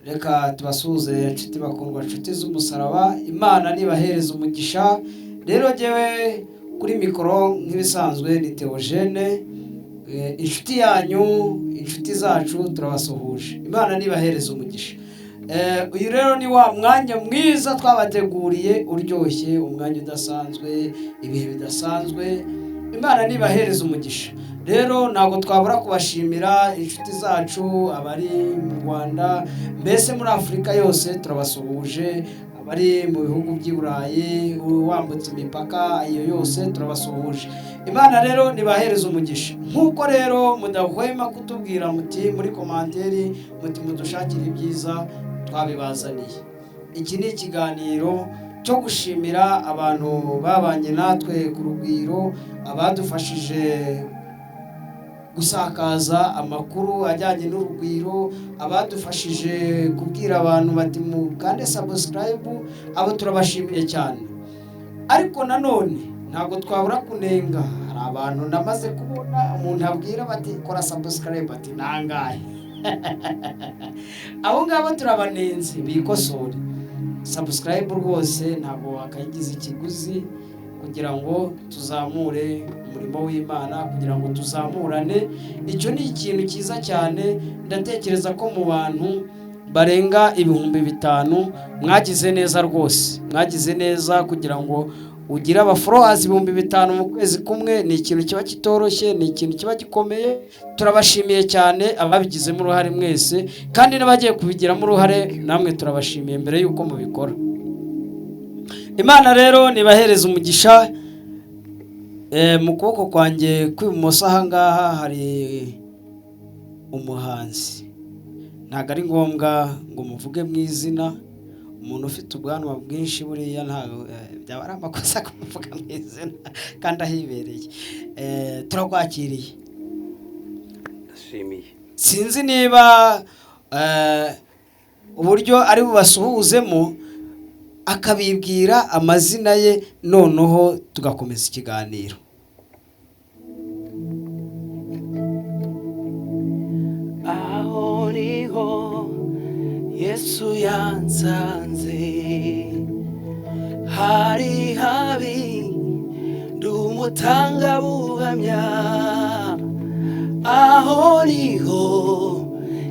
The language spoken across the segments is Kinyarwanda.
reka tubasuhuze inshuti bakundwa, inshuti z'umusaraba. Imana nibahereza umugisha. Rero jyewe kuri mikoro nk'ibisanzwe ni Theogene, inshuti yanyu, inshuti zacu turabasuhuje. Imana nibahereza umugisha. Uyu rero ni wa mwanya mwiza twabateguriye uryoshye, umwanya udasanzwe, ibihe bidasanzwe. Imana nibahereza umugisha. Rero ntabwo twabura kubashimira inshuti zacu abari mu Rwanda, mbese muri Afurika yose turabasuhuje, abari mu bihugu by'i Burayi, wambutse imipaka iyo yose turabasuhuje. Imana rero nibahereza umugisha. Nk'uko rero mudahwema kutubwira muti muri komanteri, muti mudushakire ibyiza, twabibazaniye. Iki ni ikiganiro cyo gushimira abantu babanye natwe ku rugwiro, abadufashije gusakaza amakuru ajyanye n'urugwiro, abadufashije kubwira abantu bati mukande subscribe, abo turabashimiye cyane. Ariko nanone ntabwo twabura kunenga, hari abantu namaze kubona umuntu abwira bati kora subscribe, ati nangahe. Abo ngabo turabanenze, bikosore. Subscribe rwose ntabwo wakayigize ikiguzi, kugira ngo tuzamure umurimo w'Imana, kugira ngo tuzamurane. Icyo ni ikintu cyiza cyane. Ndatekereza ko mu bantu barenga 5,000 mwagize neza rwose, mwagize neza kugira ngo ugire abafollowers 5,000 mu kwezi kumwe. Ni ikintu kiba kitoroshye, ni ikintu kiba gikomeye. Turabashimiye cyane ababigizemo uruhare mwese, kandi n'abagiye kubigiramo uruhare namwe turabashimiye mbere yuko mubikora. Imana rero nibahereza umugisha. Mu kuboko kwanjye kw'ibumoso aha ngaha hari umuhanzi. Ntabwo ari ngombwa ngo muvuge mu izina, umuntu ufite ubwanwa bwinshi buriya ntabwo byaba ari amakosa kumuvuga mu izina kandi ahibereye. Turakwakiriye. Ndashimiye. Sinzi niba uburyo ari bubasuhuzemo akabibwira amazina ye, noneho tugakomeza ikiganiro. Aho niho Yesu yansanze, hari habi ndumutangabuhamya. Aho niho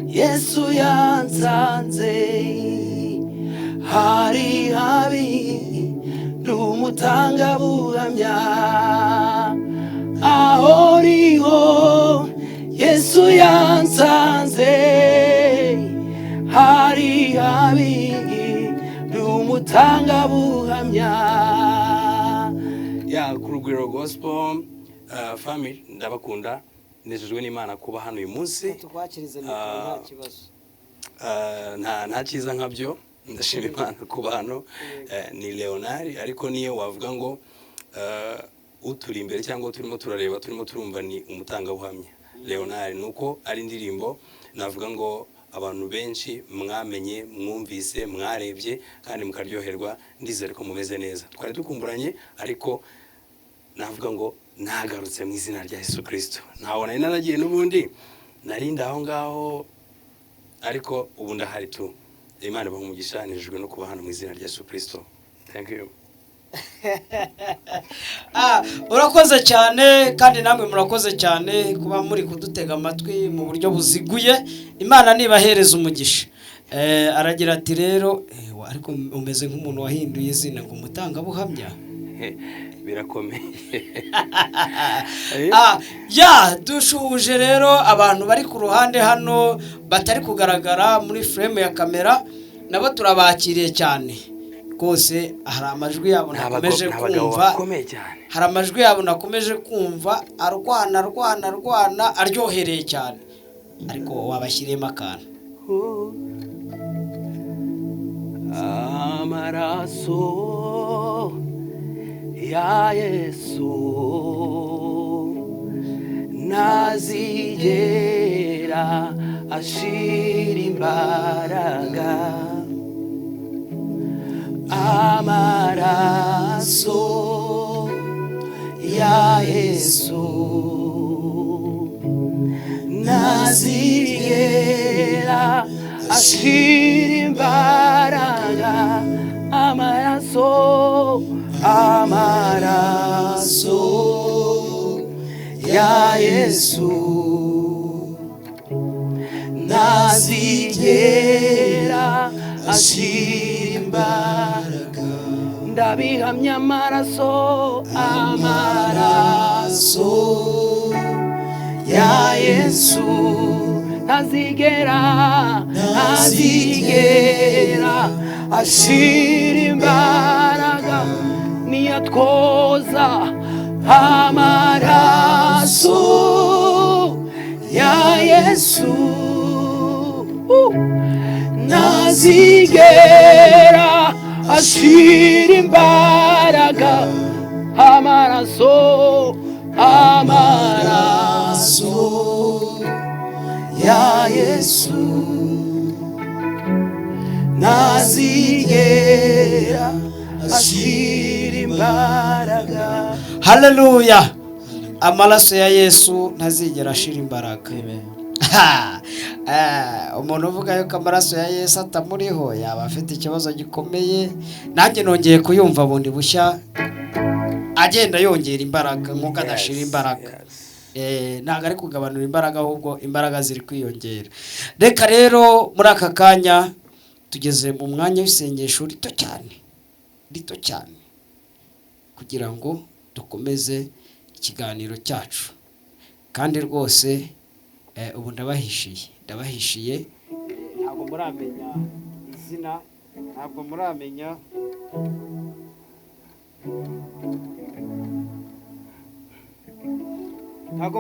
Yesu yansanze, hari habi ndumutangabuhamya. Aho niho Yesu yansanze, hari habi ndumutangabuhamya. Ya Kurugwiro Gospel family, ndabakunda, nejejwe n'Imana kuba hano uyu munsi. Tukwakirize nta kibazo. Nta cyiza nkabyo. Ndashima Imana kuba hano. Ni Leonard, ariko niyo wavuga ngo uturi imbere cyangwa turimo turareba, turimo turumva, ni umutangabuhamya. Leonard nuko ari indirimbo navuga ngo abantu benshi mwamenye, mwumvise, mwarebye kandi mukaryoherwa. Ndizere ko mumeze neza. Twari dukumburanye, ariko navuga ngo nagarutse mu izina rya Yesu Kristo. Ntaho nari naragiye n'ubundi, narinda aho ngaho, ariko ubu ndahari tu. Imana ibahe umugisha, nejejwe no kuba hano mu izina rya Yesu Kristo. Thank you. Urakoze cyane, kandi namwe murakoze cyane kuba muri kudutega amatwi mu buryo buziguye. Imana nibahereza umugisha. Aragira ati rero ariko umeze nk'umuntu wahinduye izina ngo umutangabuhamya. Birakomeye. Dushuje rero abantu bari ku ruhande hano batari kugaragara muri frame ya kamera, nabo turabakiriye cyane rwose. Hari amajwi yabo nakomeje kumva, hari amajwi yabo nakomeje kumva arwana aryohereye cyane, ariko wabashyiriyemo akantu. Amaraso ya Yesu nazigera ashira imbaraga. Amaraso ya Yesu nazigera ntazigera ashira imbaraga amaraso ya Yesu ntazigera ashira imbaraga ndabihamya amaraso ya Yesu ntazigera ashira imbaraga niyatwoza amaraso ya Yesu ntazigera ashira imbaraga amaraso ya Yesu ntazigera ashira imbaraga. Haleluya. Amaraso ya Yesu ntazigera ashira imbaraga. Umuntu uvuga yuko amaraso ya Yesu atamuriho yaba afite ikibazo gikomeye. Nanjye nongeye kuyumva bundi bushya agenda yongera imbaraga nk'uko adashira imbaraga. Ntabwo ari kugabanura imbaraga ahubwo imbaraga ziri kwiyongera. Reka rero muri aka kanya tugeze mu mwanya w'isengesho rito cyane kugira ngo dukomeze ikiganiro cyacu, kandi rwose ubu ndabahishiye ntabwo muramenya izina, ntabwo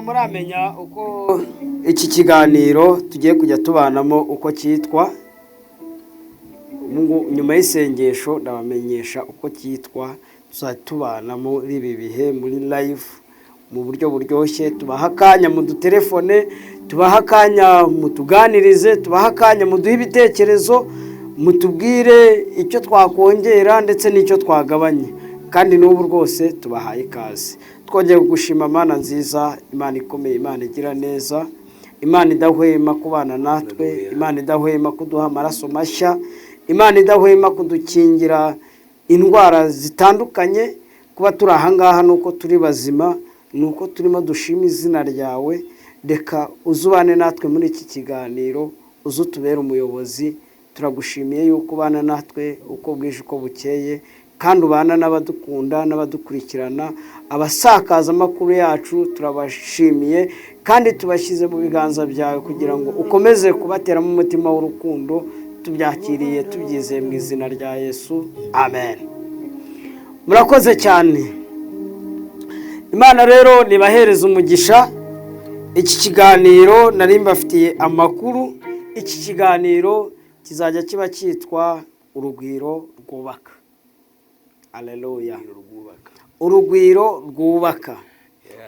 muramenya uko iki kiganiro tugiye kujya tubanamo uko cyitwa. Nyuma y'isengesho ndabamenyesha uko cyitwa. Tuzajya tubana muri ibi bihe muri live mu buryo buryoshye. Tubaha akanya mu dutelefone, tubaha akanya mutuganirize, tubaha akanya muduhe ibitekerezo, mutubwire icyo twakongera ndetse n'icyo twagabanya. Kandi n'ubu rwose tubahaye ikaze. Twongeye gushima Imana nziza, Imana ikomeye, Imana igira neza, Imana idahwema kubana natwe, Imana idahwema kuduha amaraso mashya, Imana idahwema kudukingira indwara zitandukanye. Kuba turi ahangaha nuko turi bazima, nuko turimo dushima izina ryawe. Reka uzubane natwe muri iki kiganiro, uzutubera umuyobozi. Turagushimiye yuko ubana natwe uko bwije uko bukeye, kandi ubana n'abadukunda n'abadukurikirana. Abasakaza amakuru yacu turabashimiye kandi tubashyize mu biganza byawe kugira ngo ukomeze kubateramo umutima w'urukundo. Tubyakiriye tubyizeye mu izina rya Yesu, amen. Murakoze cyane. Imana rero nibahereza umugisha. Iki kiganiro nari mbafitiye amakuru. Iki kiganiro kizajya kiba cyitwa urugwiro rwubaka. Haleluya. Urugwiro rwubaka.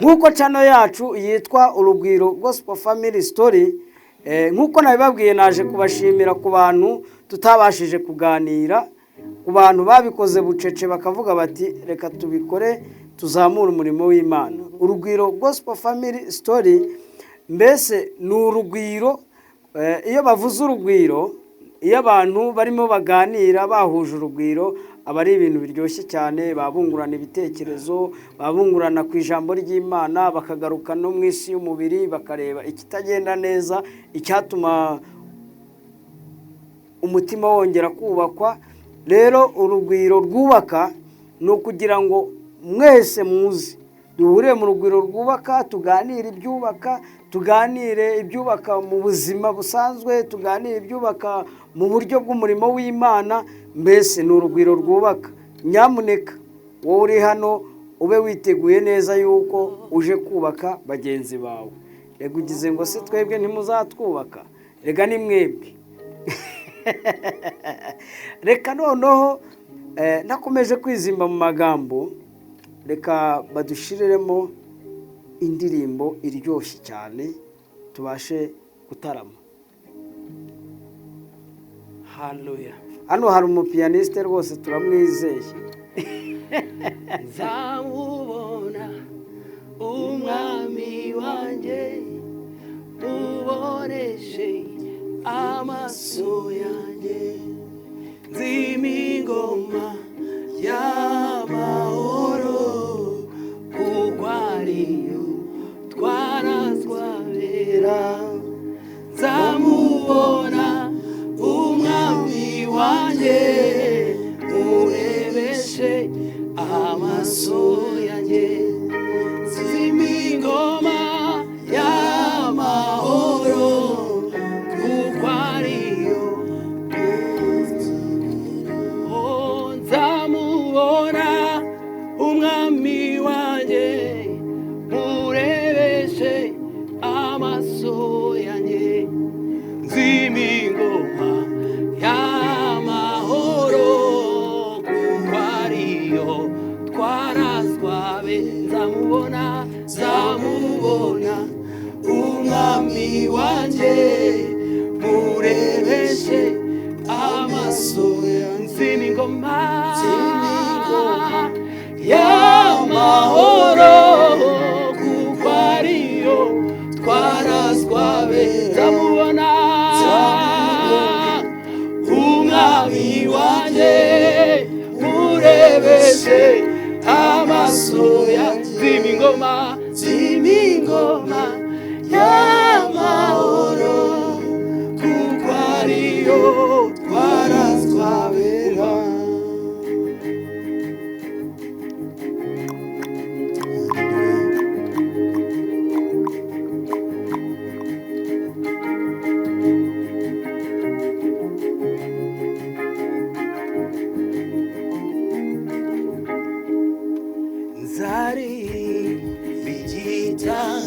Nk'uko channel yacu yitwa Urugwiro Gospel Family Story, nk'uko nabibabwiye naje kubashimira ku bantu tutabashije kuganira, ku bantu babikoze bucece bakavuga bati reka tubikore tuzamura umurimo w'Imana. Urugwiro Gospel Family Story mbese ni urugwiro. Iyo bavuze urugwiro, iyo abantu barimo baganira bahuje urugwiro, aba ari ibintu biryoshye cyane. Babungurana ibitekerezo, babungurana ku ijambo ry'Imana, bakagaruka no mu isi y'umubiri bakareba ikitagenda neza, icyatuma umutima wongera kubakwa. Rero urugwiro rwubaka ni ukugira ngo mwese muzi duhure mu rugwiro rwubaka, tuganire ibyubaka, tuganire ibyubaka mu buzima busanzwe, tuganire ibyubaka mu buryo bw'umurimo w'Imana. Mbese ni urugwiro rwubaka. Nyamuneka wowe uri hano ube witeguye neza yuko uje kubaka bagenzi bawe. Rega ugize ngo se twebwe ntimuzatwubaka? Rega ni mwebwe. Reka noneho nakomeje kwizimba mu magambo, reka badushiriremo indirimbo iryoshye cyane tubashe gutarama. Haleluya. Hano hari umupiyaniste rwose turamwizeye. Nzamubona umwami wanjye, muboneshe amaso yanjye z'imingoma y'amahoro kuko ariyo twarazwabera nzamubona umwami wanjye murebeshe amaso yanjye z'imingoma y'amahoro kuko ariyo nzamubona umwami wanjye murebeshe amaso yanjye z'imingoma y'amahoro kuko ariyo twarazwabe nzamubona umwami wanjye murebeshe amaso z'imingoma y'amahoro kuko ariyo twarazwabe nzamubona umwami wanjye murebeshe amaso z'imingoma y'amahoro kuko ariyo twarazwabera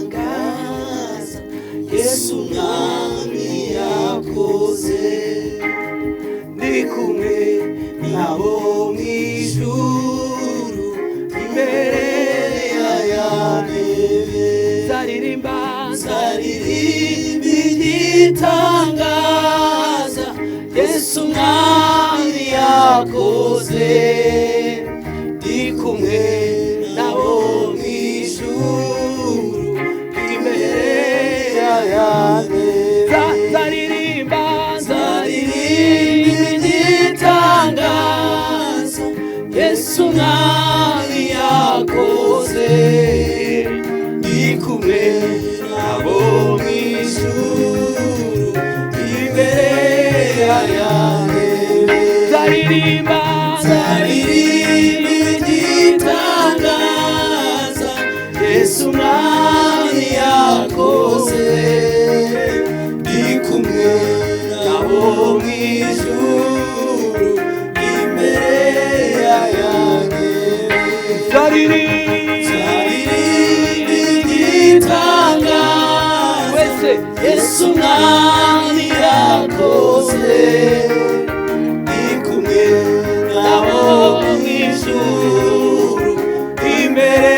bigitangaza Yesu mwami yakoze ndi kumwe nabo mw'ijuru imbere y'ayantebe zaririmba bigitangaza Yesu mwami yakoze ndi kumwe nabo zaririmba igitangaza Yesu mwami yakoze ndi kumwe nabo mw'ijuru imbere y'ayantebe zaririmba igitangaza Yesu mwami yakoze ndi kumwe nabo mw'ijuru imbere y'ayantebe igitangaza Yesu mwami yakoze ndi kumwe nabo mw'ijuru imbere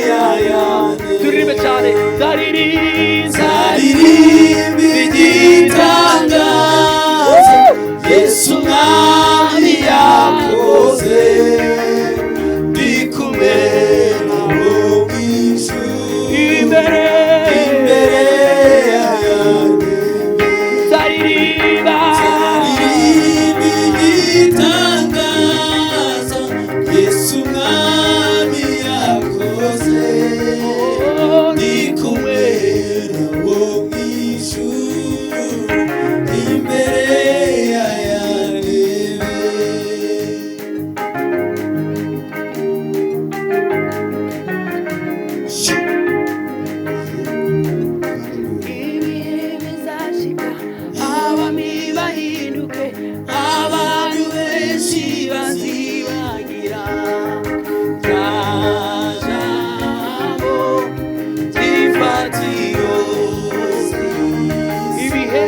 y'ayantebe turirimbe cyane zaririmba igitangaza Yesu mwami yakoze ndi kumwe nabo mw'ijuru imbere y'ayantebe zaririmba igitangaza Yesu mwami yakoze ndi kumwe nabo mw'ijuru imbere y'ayantebe ibihe bizashika abami bahinduke abantu benshi bazibagira jambo ifatiro ibihe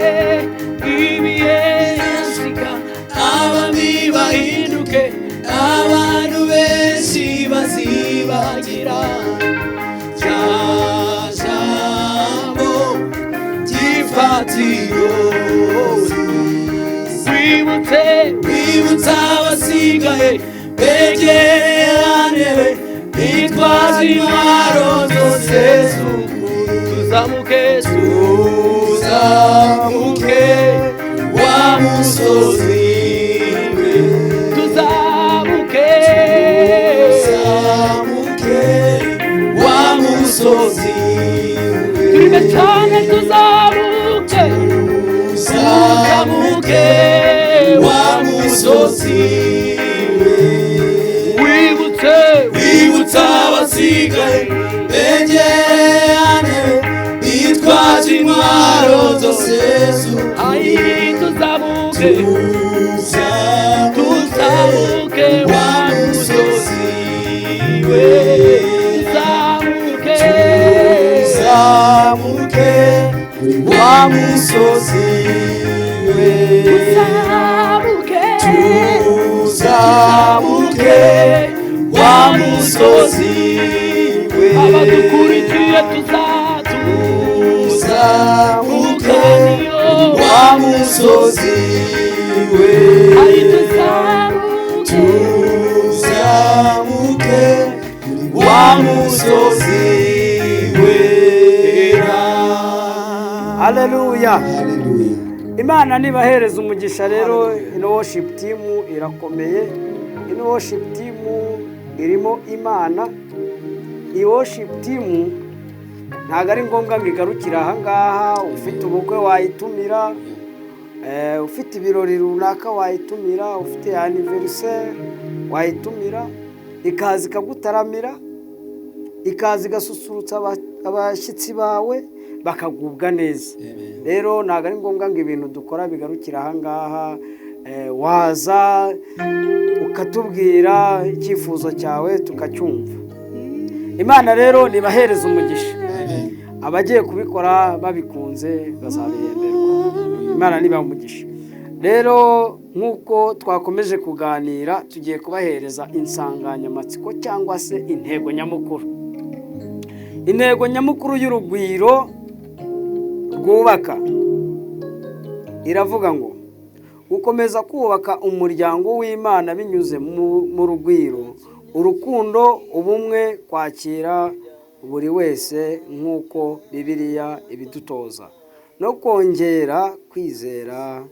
bizashika abami bahinduke abantu benshi bazibagira jambo ifatiro wibutse abasigaye begerane bitwaje intwaro zose tuzamuke tuzamuke wa musozi we, tuzamuke wa musozi we, turibe cyane tuzamuke wa musozi we, wibutse abasigaye begerane bitwaje intwaro zose ayi tuzamuke wa musozi we, tuzamuke wa musozi we, tuzamuke wa musozi we, abadukurikiye tuzamuke wa musozi we, tuzamuke wa musozi wera. Haleluya. Imana nibahereza umugisha rero. Ino worship team irakomeye. Ino worship team irimo Imana. Iyi worship team ntago ari ngombwa ngo igarukire aha ngaha. Ufite ubukwe wayitumira, ufite ibirori runaka wayitumira, ufite anniversaire wayitumira, ikaza ikagutaramira, ikaza igasusurutsa abashyitsi bawe bakagubwa neza. Rero ntago ari ngombwa ngo ibintu dukora bigarukira aha ngaha. Waza ukatubwira icyifuzo cyawe tukacyumva. Imana rero nibahereza umugisha. Abagiye kubikora babikunze bazabihemberwa. Imana niba umugisha. Rero nkuko twakomeje kuganira, tugiye kubahereza insanganyamatsiko cyangwa se intego nyamukuru. Intego nyamukuru y'urugwiro rwubaka iravuga ngo gukomeza kubaka umuryango w'Imana binyuze mu rugwiro, urukundo, ubumwe, kwakira buri wese nk'uko Bibiliya ibidutoza, no kongera kwizera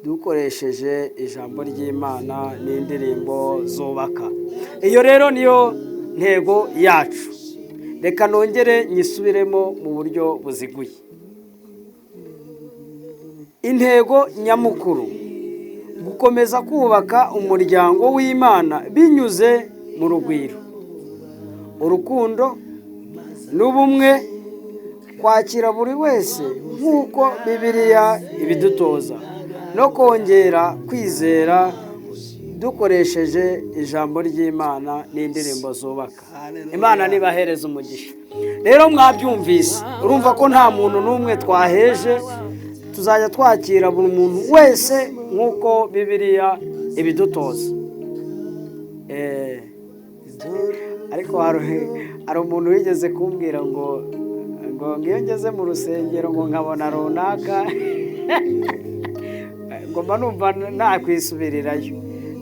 dukoresheje ijambo ry'Imana n'indirimbo zubaka. Iyo rero niyo ntego yacu. Reka nongere nyisubiremo mu buryo buziguye. Intego nyamukuru: gukomeza kubaka umuryango w'Imana binyuze mu rugwiro, urukundo n'ubumwe, kwakira buri wese nk'uko Bibiliya ibidutoza, no kongera kwizera dukoresheje ijambo ry'Imana n'indirimbo zubaka. Imana nibahereza umugisha. Rero mwabyumvise, urumva ko nta muntu n'umwe twaheje. Tuzajya twakira buri muntu wese nk'uko Bibiliya ibidutoza. Ariko hari umuntu wigeze kumbwira ngo iyo ngeze mu rusengero ngo nkabona runaka ngomba numva nakwisubirirayo.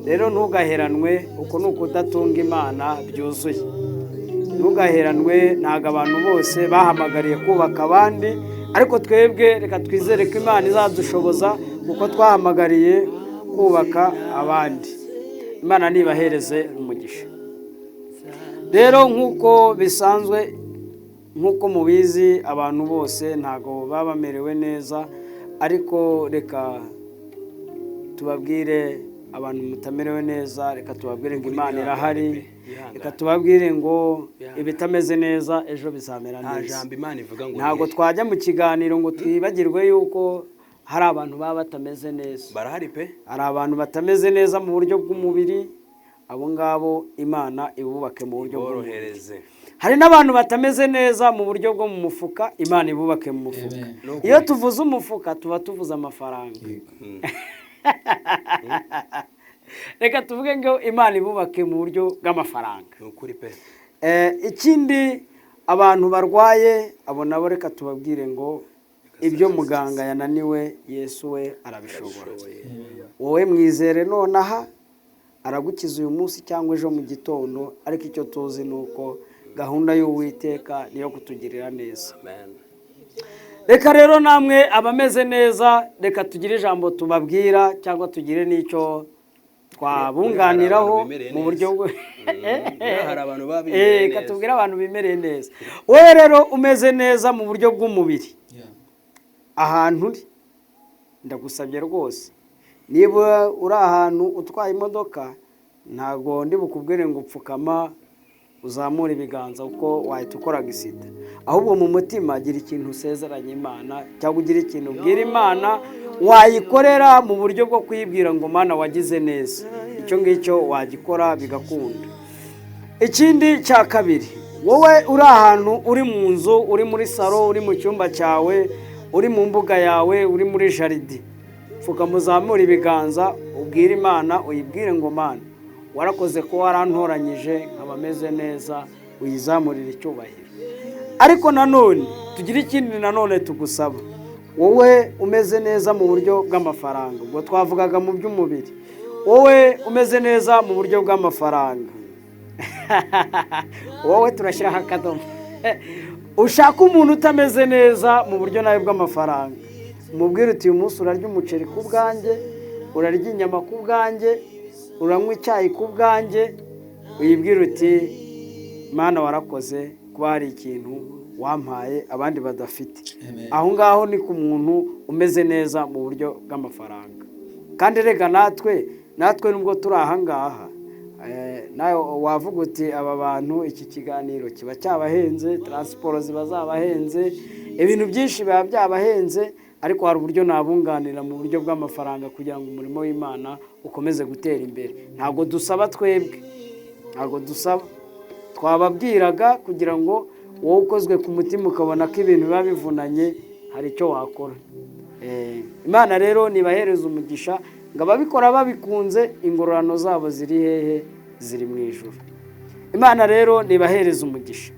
Rero ntugaheranwe, uko ni ukudatunga Imana byuzuye. Ntugaheranwe, ntabwo abantu bose bahamagariye kubaka abandi, ariko twebwe reka twizere ko Imana izadushoboza kuko twahamagariye kubaka abandi. Imana nibahereze umugisha. Rero nk'uko bisanzwe, nk'uko mubizi, abantu bose ntabwo baba bamerewe neza, ariko reka tubabwire abantu mutamerewe neza, reka tubabwire ngo Imana irahari, reka tubabwire ngo ibitameze neza ejo bizamera neza. Ntabwo twajya mu kiganiro ngo twibagirwe yuko hari abantu baba batameze neza. Barahari pe. Hari abantu batameze neza mu buryo bw'umubiri, abo ngabo Imana ibubake mu buryo bworohereze. Hari n'abantu batameze neza mu buryo bwo mu mufuka, Imana ibubake mu mufuka. Iyo tuvuze umufuka tuba tuvuze amafaranga. Reka tuvuge ngo Imana ibubake mu buryo bw'amafaranga. Nukuri pe. Ikindi, abantu barwaye abo nabo reka tubabwire ngo ibyo muganga yananiwe Yesu we arabishobora. Wowe mwizere nonaha, aragukiza uyu munsi cyangwa ejo mu gitondo, ariko icyo tuzi nuko gahunda y'Uwiteka niyo kutugirira neza. reka rero namwe abameze neza reka tugire ijambo tubabwira cyangwa tugire n'icyo twabunganiraho mu buryo bwo hari abantu babimereye neza tubwire abantu bimereye neza. Wowe rero umeze neza mu buryo bw'umubiri ahantu uri ndagusabye rwose niba uri ahantu utwaye imodoka ntago ndi bukubwire ngo upfukama uzamura ibiganza uko wahita ukora gisida, ahubwo mu mutima gira ikintu usezeranya Imana cyangwa ugira ikintu ubwira Imana wayikorera mu buryo bwo kwibwira ngo Mana wagize neza, icyo ngicyo wagikora bigakunda. Ikindi cya kabiri, wowe uri ahantu uri mu nzu, uri muri salo, uri mu cyumba cyawe, uri mu mbuga yawe, uri muri jaridi, pfukama uzamura ibiganza ubwire Imana, uyibwire ngo Mana warakoze ko warantoranyije nkaba meze neza, uyizamurire icyubahiro. Ariko nanone tugira ikindi nanone tugusaba, wowe umeze neza mu buryo bw'amafaranga, ubwo twavugaga mu by'umubiri, wowe umeze neza mu buryo bw'amafaranga wowe turashyiraho akadomo ushaka umuntu utameze neza mu buryo nawe bw'amafaranga, umubwire uti uyu munsi urarya umuceri ku bwanjye, urarya inyama ku bwanjye, uranywa icyayi ku bwanjye, uyibwire uti Mana warakoze kuba hari ikintu wampaye abandi badafite. Aho ngaho ni ku muntu umeze neza mu buryo bw'amafaranga. Kandi rega natwe nubwo turi aha ngaha nawe wavuga uti aba bantu iki kiganiro kiba cyabahenze, taransiporo ziba zabahenze, ibintu byinshi biba byabahenze, ariko hari uburyo nabunganira mu buryo bw'amafaranga kugira ngo umurimo w'Imana ukomeze gutera imbere. Ntabwo dusaba twebwe, ntabwo dusaba, twababwiraga kugira ngo wowe ukozwe ku mutima ukabona ko ibintu biba bivunanye hari icyo wakora. Imana rero nibahereza umugisha ngo ababikora babikunze ingororano zabo ziri hehe? Ziri mu ijuru. Imana rero nibahereza umugisha.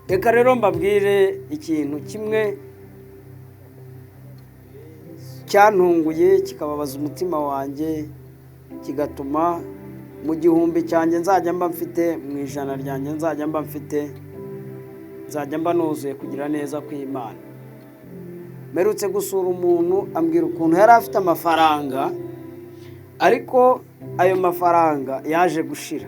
Reka rero mbabwire ikintu kimwe cyantunguye kikababaza umutima wanjye, kigatuma mu gihumbi cyanjye nzajya mba mfite, mu ijana ryanjye nzajya mba mfite, nzajya mba nuzuye kugira neza kw'Imana. Merutse gusura umuntu ambwira ukuntu yari afite amafaranga, ariko ayo mafaranga yaje gushira.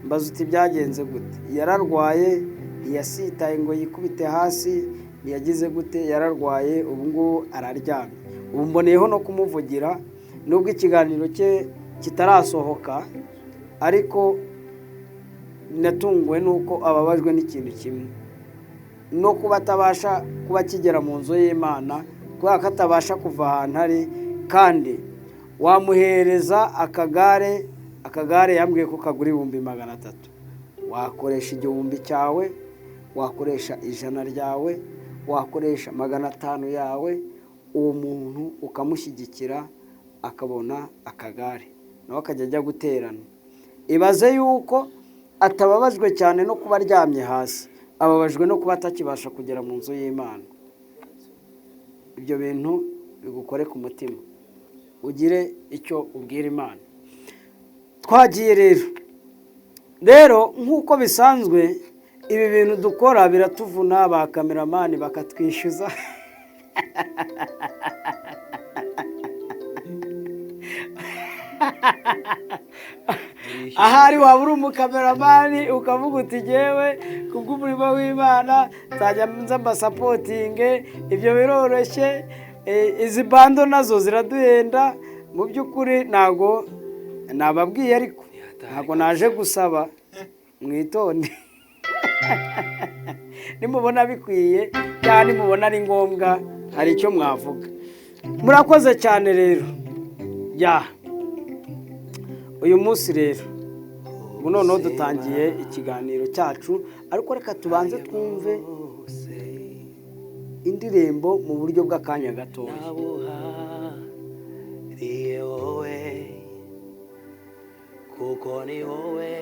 Mbaza uti byagenze gute? Yararwaye, ntiyasitaye ngo yikubite hasi, ntiyagize gute, yararwaye, ubu ngubu araryamye. Ubu mboneyeho no kumuvugira nubwo ikiganiro cye kitarasohoka, ariko natunguwe nuko ababajwe n'ikintu kimwe, no kuba atabasha kuba kigera mu nzu y'Imana kubera ko atabasha kuva ahantu ari. Kandi wamuhereza akagare yambwiye ko kagura 300,000, wakoresha 1,000 cyawe, wakoresha 100 ryawe, wakoresha 500 yawe, uwo muntu ukamushyigikira akabona akagare, nawe akajya ajya guterana. Ibaze yuko atababajwe cyane no kuba aryamye hasi, ababajwe no kuba atakibasha kugera mu nzu y'Imana. Ibyo bintu bigukore ku mutima, ugire icyo ubwira Imana. Twagiye rero nk'uko bisanzwe ibi bintu dukora biratuvuna, ba kameramani bakatwishyuza ahari waba uri umukameramani ukavuga uti jyewe kubw'umurimo w'Imana nzajya nza mbasapotinge, ibyo biroroshye. Izi bando nazo ziraduhenda mu by'ukuri, ntago nababwiye, ariko ntago naje gusaba, mwitonde nimubona bikwiye cyangwa nimubona ari ngombwa hari icyo mwavuga. Murakoze cyane rero. Uyu munsi rero ubu noneho dutangiye ikiganiro cyacu, ariko reka tubanze twumve indirimbo mu buryo bw'akanya gatoya. Kuko ni wowe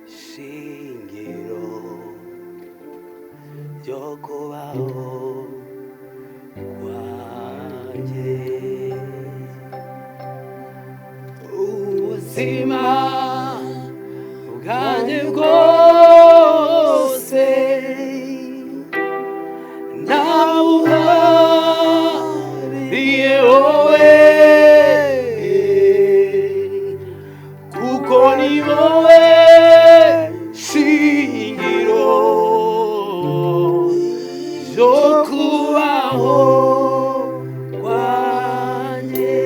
shingiro ryo kubaho kwanjye, ubuzima bwanjye bwose nabuhariye wowe kuko ni wowe shingiro ryo kubaho kwanjye.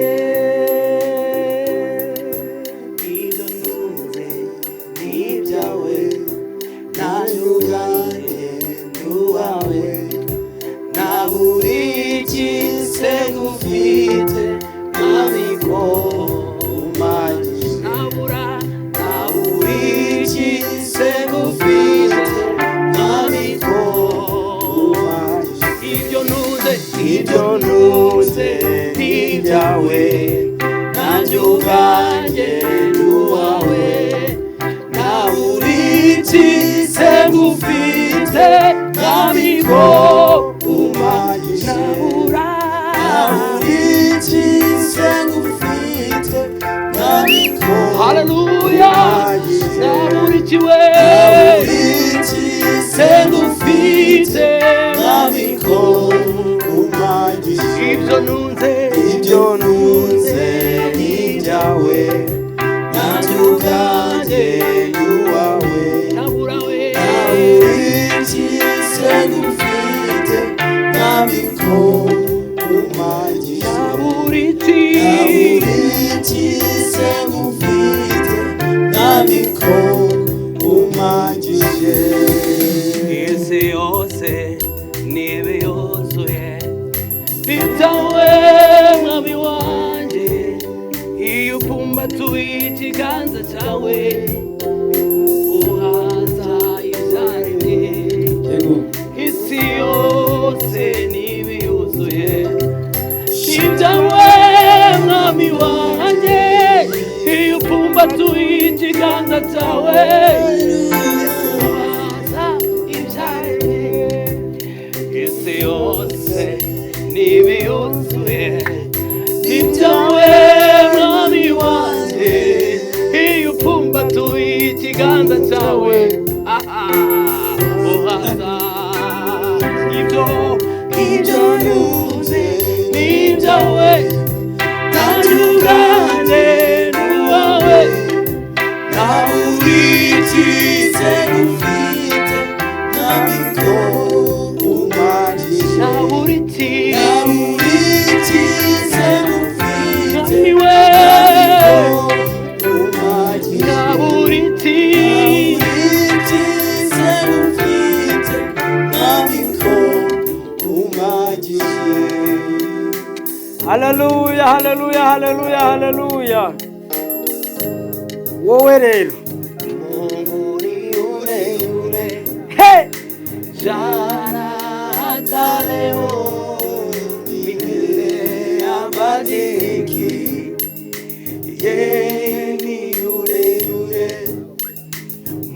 Ibyo ntunze ni ibyawe nanjye ubwanjye ndi uwawe, nta buri ikise ngufite ntabiko umagije, nta buri ikise ngufite ntabiko umagije. Ibyo ntunze ni ibyawe nanjye ubwanjye ndi uwawe, nta buri ikise ngufite ntabiko umagije, haleluya, naburikiwe ngufite ntabiko umagije. Ibyo ntunze ni ibyawe nanjye ubwanjye ndi uwawe, naburikiwe ngufite ntabiko umagije, naburikiwe ngufite ntabiko umagije. Isi yose nibe yuzuye bitawe mwami wanje, iyo upfumbatuye ikiganza cyawe uhaza ibyaremye. Isi yose nibe yuzuye bitawe mwami wanje, iyo upfumbatuye ikiganza cyawe uhaza ibyaremye. Isi yose nibe yuzuye ibyawe mwami wanjye, iyo upfumbatuye ikiganza cyawe uhaza ibyo ntunze ni ibyawe nanjye ubwanjye ndi uwawe, nta buri ikise ngufite ntabiko umagije, nta buri ikise ngufite ntabiko umagije, nta buri ikise ngufite ntabiko umagije. Haleluya, haleluya, haleluya, haleluya. Wowe rero Mungu ni yule yule, hey! jana hata leo milele habadiliki, yeye ni yule yule.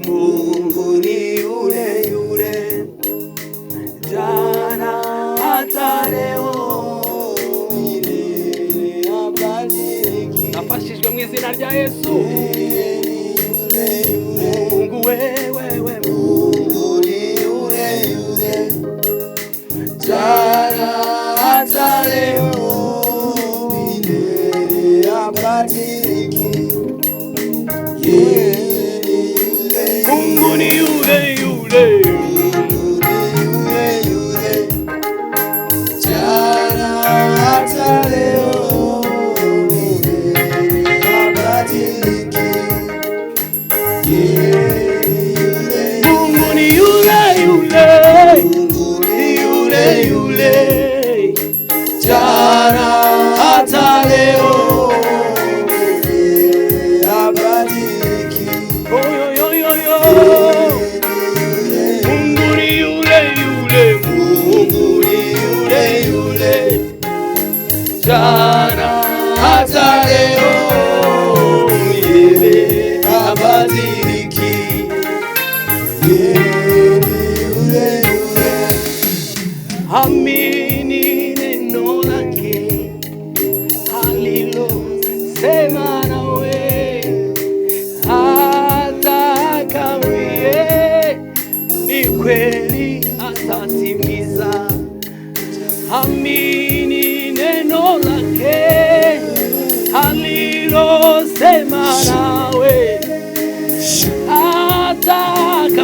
Mungu ni yule yule, jana hata leo milele habadiliki. Nafashijwe mu izina rya Yesu. Mungu wewe, Mungu ni yule yule, jana hata leo milele habadiliki. Mungu ni yule yule, jana hata leo milele habadiliki. Mungu ni yule yule, jana hata leo milele habadiliki. Mungu ni yule yule, jana hata leo milele habadiliki. Amini neno lake alilosema nawe, hata kawie ni kweli atatimiza. amini neno lake alilosema nawe, atakawie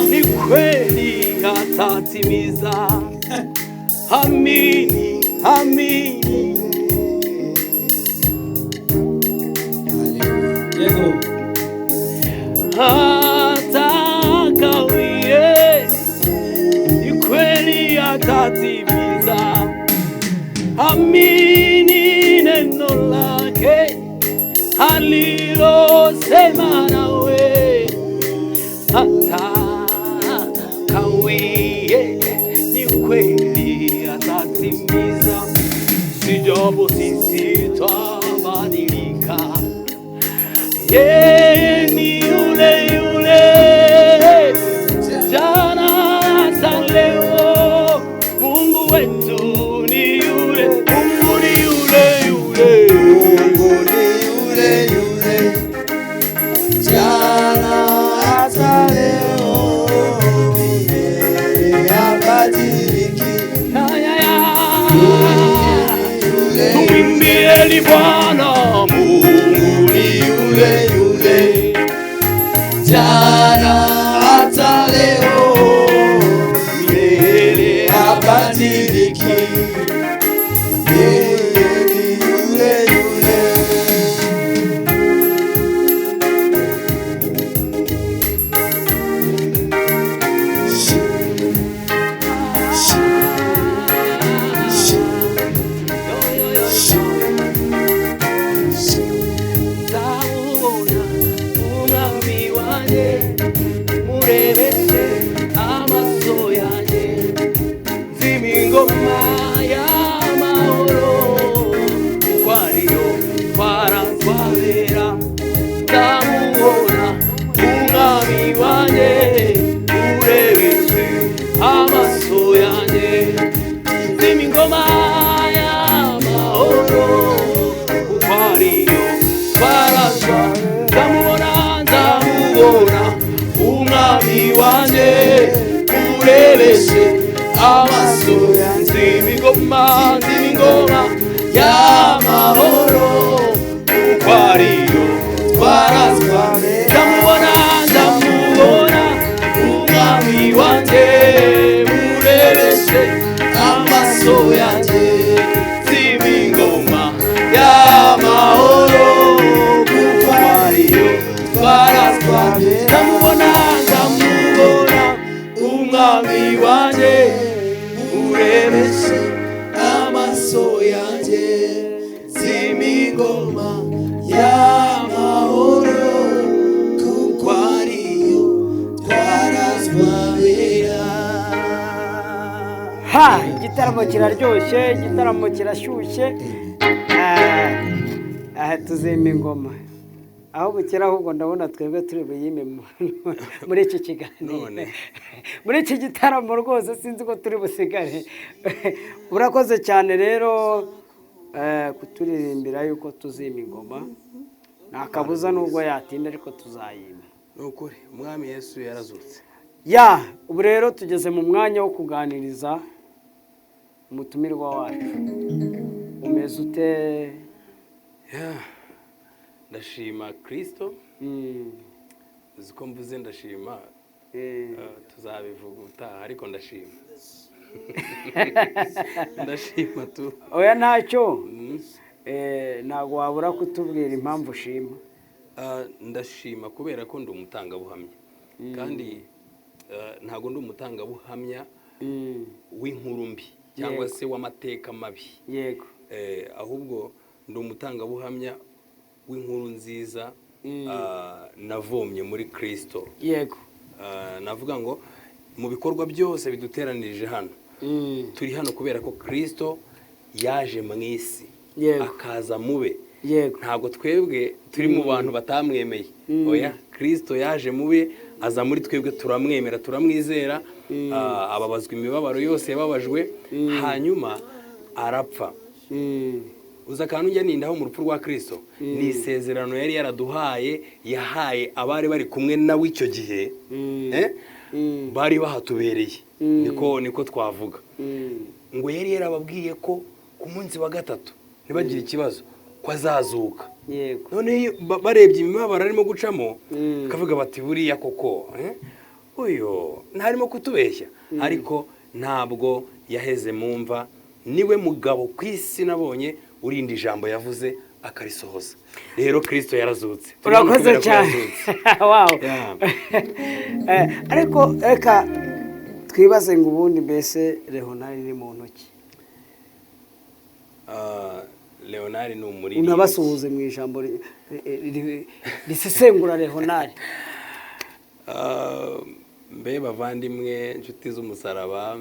ni kweli atatimiza. Amini, amini. Yego. Atakawie ni kweli atatimiza. Amini neno lake alilosema nawe, atakawie ni kweli atatimiza. Sijapo sisi twabadilika, yeye ni yule yule jana hata leo. Mungu wetu ni yule, Mungu ni yule yule, Mungu ni yule yule jana hata leo, milele habadiliki. Tumwimbieni Bwana. Mungu ni yule yule Jana hata leo, milele habadiliki. Yeye ni yule yule. Ndabona umwami wanjye, murebeshe amaso yanjye, nzima ingoma y'amahoro, kuko ariyo twarazwabera. Ndamubona umwami wanjye, murebeshe amaso yanjye, nzima ingoma y'amahoro, kuko ariyo twarazwa. Ndamubona, ndamubona umwami wanjye, murebeshe amaso yanjye, nzima ingoma, nzima ingoma y'amahoro, kuko ariyo twarazwa. Ndamubona, ndamubona umwami wanjye, murebeshe amaso yanjye, nzima ingoma y'amahoro, kuko ariyo twarazwa. Ndamubona, ndamubona umwami wanjye, murebeshe amaso yanjye, nzima ingoma y'amahoro, kuko ariyo twarazwa bera. Ha! Igitaramo kiraryoshye, igitaramo kirashyushye. Aha tuzima ingoma. Aho bukera ahubwo ndabona twebwe turi buyime muri iki kiganiro. Muri iki gitaramo rwose sinzi ko turi busigare. Urakoze cyane rero kuturirimbira yuko tuzima ingoma. Nta kabuza nubwo yatinda ariko tuzayima. Nukuri umwami Yesu yarazutse. Ya, ubu rero tugeze mu mwanya wo kuganiriza umutumirwa wacu. Umeze ute? Ndashima Kristo. Uziko mvuze ndashima. Tuzabivuga utaha ariko ndashima. Ndashima tu. Oya ntacyo. Ntabwo wabura kutubwira impamvu ushima. Ndashima kubera ko ndi umutangabuhamya. Kandi ntabwo ndi umutangabuhamya w'inkuru mbi cyangwa se w'amateka mabi. Yego. Ahubwo ndi umutangabuhamya w'inkuru nziza navomye muri Kristo. Yego. Navuga ngo mu bikorwa byose biduteranirije hano, turi hano kubera ko Kristo yaje mu isi akaza mube. Ntabwo twebwe turi mu bantu batamwemeye. Oya, Kristo yaje mube, aza muri twebwe, turamwemera, turamwizera, ababazwa imibabaro yose yababajwe, hanyuma arapfa. Uza kantu njya nindaho mu rupfu rwa Kristo, ni isezerano yari yaraduhaye, yahaye abari bari kumwe nawe icyo gihe, bari bahatubereye. niko twavuga ngo yari yarababwiye ko ku munsi wa gatatu ntibagire ikibazo ko azazuka. yego none barebye imibabaro arimo gucamo bakavuga bati buriya koko uyu ntarimo kutubeshya, ariko ntabwo yaheze mu mva. Niwe mugabo ku isi nabonye urinda ijambo yavuze akarisohoza. Rero Kristo yarazutse. urakoze cyane. Wow. Ariko reka twibaze ngo ubundi mbese Leonard ni mu ntoki. Leonard ni umuririmbyi. Unabasuhuze mu ijambo risesengura Leonard. Mbe bavandimwe inshuti z'umusaraba,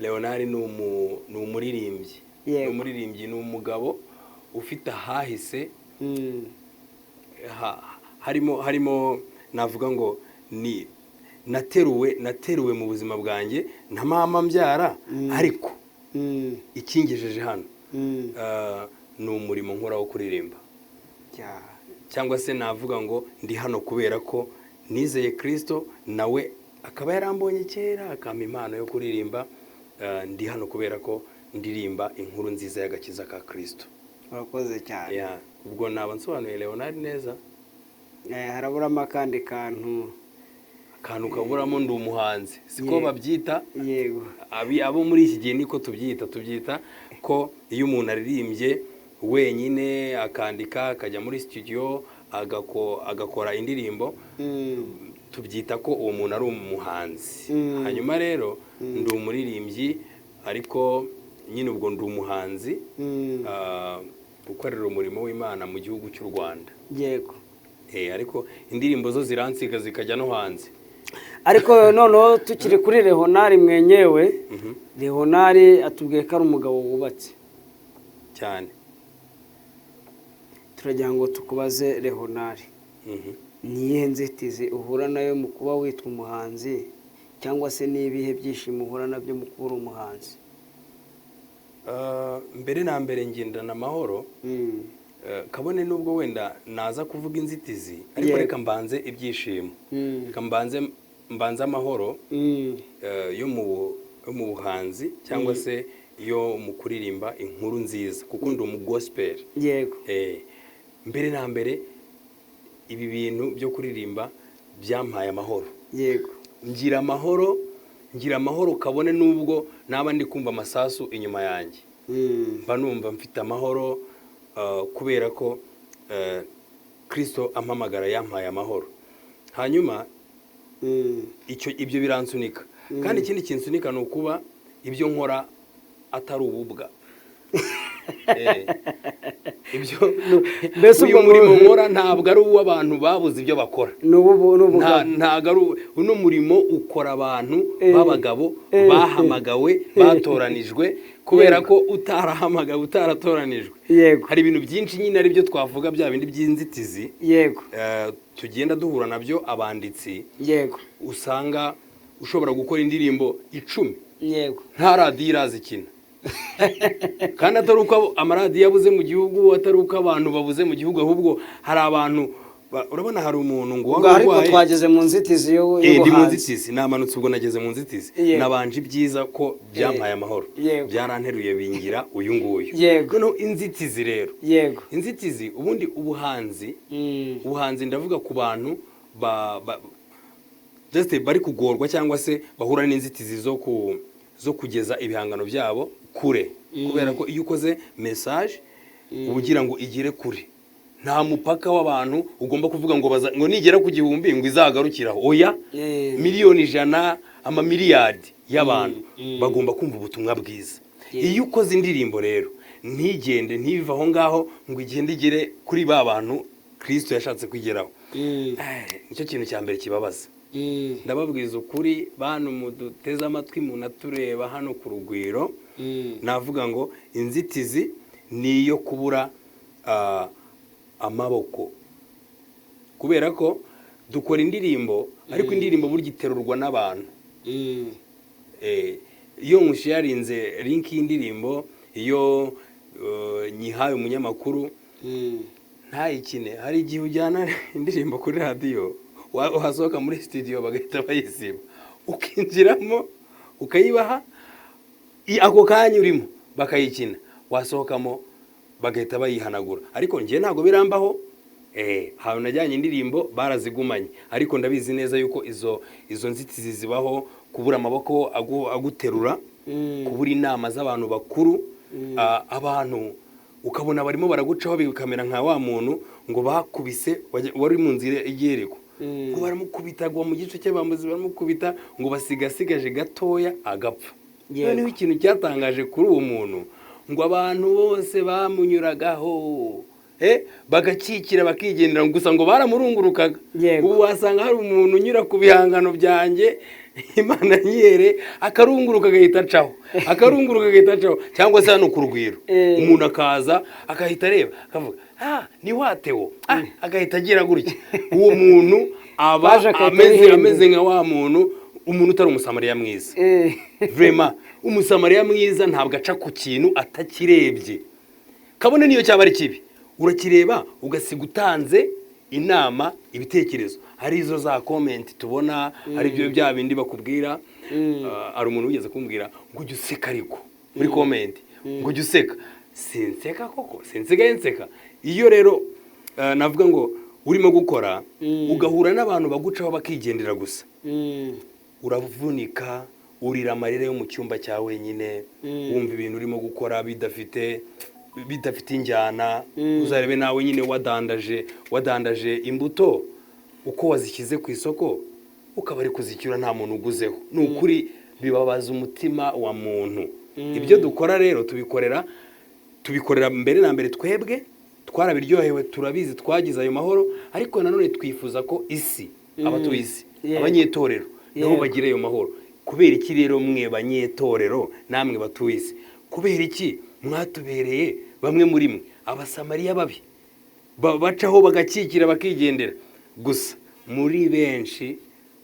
Leonard ni umuririmbyi. Ni umuririmbyi, ni umugabo ufite ahahise, harimo navuga ngo ni nateruwe mu buzima bwanjye na mama mbyara, ariko ikingejeje hano ni umurimo nkora wo kuririmba, cyangwa se navuga ngo ndi hano kubera ko nizeye Kristo, nawe akaba yarambonye kera akampa impano yo kuririmba. Ndi hano kubera ko ndirimba inkuru nziza y'agakiza ka Kristo. Urakoze cyane. Ubwo naba nsobanuye Leonard neza. Haraburamo akandi kantu kaburamo ndi umuhanzi, siko babyita. Yego. Abo muri iki gihe niko tubyita ko iyo umuntu aririmbye wenyine akandika akajya muri studio agakora indirimbo, tubyita ko uwo muntu ari umuhanzi. Hanyuma rero ndi umuririmbyi, ariko nyine ubwo ndi umuhanzi ukorera umurimo w'Imana mu gihugu cy'u Rwanda. Yego. Ariko indirimbo zo ziransiga zikajya no hanze. Ariko noneho tukiri kuri Leonard mwenyewe, Leonard atubwiye ko ari umugabo wubatse cyane. Turagira ngo tukubaze Leonard, niyihe nzitizi uhura nayo mu kuba witwa umuhanzi, cyangwa se n'ibihe byishimo uhura nabyo mu kuba umuhanzi? Mbere na mbere ngendana amahoro, kabone nubwo wenda naza kuvuga inzitizi, ariko reka mbanze ibyishimo, reka mbanze amahoro yo mu buhanzi, cyangwa se yo mu kuririmba inkuru nziza, kuko ndi umugospel. Yego. Mbere na mbere ibi bintu byo kuririmba byampaye amahoro. Yego. Ngira amahoro kabone nubwo naba ndi kumva amasasu inyuma yanjye, mba numva mfite amahoro, kubera ko Kristo ampamagara yampaye amahoro. Hanyuma ibyo biransunika, kandi ikindi kinsunika ni ukuba ibyo nkora atari ububwa. Mbese uyu murimo nkora ntabwo ari uw'abantu babuze ibyo bakora. Ntabwo ari uno murimo ukora abantu b'abagabo bahamagawe, batoranijwe, kubera ko utarahamagawe, utaratoranijwe. Hari ibintu byinshi nyine ari byo twavuga, bya bindi by'inzitizi tugenda duhura nabyo. Abanditsi usanga ushobora gukora indirimbo 10 nta radiyo irazikina, kandi atari uko amaradiyo yabuze mu gihugu, atari uko abantu babuze mu gihugu, ahubwo hari abantu, urabona hari umuntu ngo warwaye. Ariko twageze mu nzitizi y'ubuhanzi. Ndi mu nzitizi, namanutse ubwo nageze mu nzitizi. Nabanje ibyiza ko byampaye amahoro, byaranteruye bingira uyu nguyu. Noneho inzitizi rero, inzitizi ubundi ubuhanzi ndavuga ku bantu just bari kugorwa, cyangwa se bahura n'inzitizi zo kugeza ibihangano byabo kure, kubera ko iyo ukoze message ubugira ngo igire kure, nta mupaka w'abantu ugomba kuvuga ngo nigera ku 1000 ngo izagarukiraho. Oya, miliyoni 100, amamiliyadi y'abantu bagomba kumva ubutumwa bwiza. Iyo ukoze indirimbo rero ntigende ntibiva aho ngaho ngo igende igere kuri ba bantu Kristo yashatse kwigeraho. Nicyo kintu cya mbere kibabaza. Ndababwiza ukuri bantu muduteze amatwi munatureba hano ku Rugwiro, navuga ngo inzitizi niyo kubura amaboko, kubera ko dukora indirimbo, ariko indirimbo burya iterurwa n'abantu. Iyo nkusharinze link y'indirimbo, iyo nyihaye umunyamakuru ntayikine, hari igihe ujyana indirimbo kuri radiyo, wasohoka muri studio bagahita bayisiba, ukinjiramo ukayibaha ako kanya urimo bakayikina, wasohokamo bagahita bayihanagura. Ariko njye ntabwo birambaho, hawe najyanye indirimbo barazigumanye, ariko ndabizi neza yuko izo nzitizi zibaho, kubura amaboko aguterura, kubura inama z'abantu bakuru, abantu ukabona barimo baragucaho bikamera nka wa muntu ngo bakubise wari mu nzira igereko, ngo baramukubita agwa mu gice cy'abambuzi, baramukubita ngo basigasigaje gatoya agapfa. Noneho ikintu cyatangaje kuri uwo muntu, ngo abantu bose bamunyuragaho bagakikira bakigendera, gusa ngo baramurungurukaga. Ubu wasanga hari umuntu unyura ku bihangano byanjye Imana nyere akarunguruka agahita acaho, cyangwa se hano ku rugwiro umuntu akaza akahita areba akavuga ni watewo, agahita agira gutya. Uwo muntu aba ameze nka wa muntu, umuntu utari umusamariya mwiza. Vraiment umusamariya mwiza ntabwo aca ku kintu atakirebye, kabone niyo cyaba ari kibi urakireba ugasiga utanze inama, ibitekerezo. Hari izo za comment tubona, hari ibyo bya bindi bakubwira. Ari umuntu ugeze kumbwira ngo ujye useka, ariko muri comment ngo ujye useka. Sinseka koko, sinsigaye nseka. Iyo rero navuga ngo urimo gukora ugahura n'abantu bagucaho bakigendera gusa, uravunika, urira amarira yo mu cyumba cya wenyine, wumva ibintu urimo gukora bidafite injyana. Uzarebe nawe nyine wadandaje imbuto uko wazishyize ku isoko, ukaba ari kuzicyura nta muntu uguzeho. Ni ukuri bibabaza umutima wa muntu. Ibyo dukora rero tubikorera mbere na mbere twebwe, twarabiryohewe, turabizi, twagize ayo mahoro, ariko nanone twifuza ko isi, abatuye isi, abanyetorero nabo bagira ayo mahoro. Kubera iki rero mwe banyetorero namwe batuye isi, kubera iki mwatubereye bamwe muri mwe abasamariya babi bacaho bagakikira bakigendera gusa? Muri benshi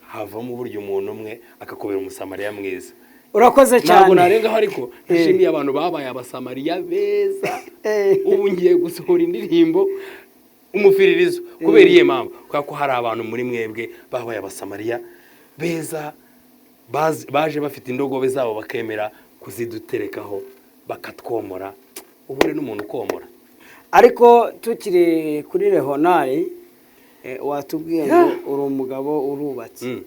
havamo uburyo umuntu umwe akakubera umusamariya mwiza. Urakoze cyane. Ntabwo narengaho, ariko nashimiye abantu babaye abasamariya beza. Ubu ngiye gusohora indirimbo umufiririzo kubera iye mpamvu, kuko hari abantu muri mwebwe babaye abasamariya beza, baje bafite indogobe zabo bakemera kuziduterekaho bakatwomora. Uhure n'umuntu ukomora. Ariko tukiri kuri Leonard, watubwiye ngo uri umugabo urubatse,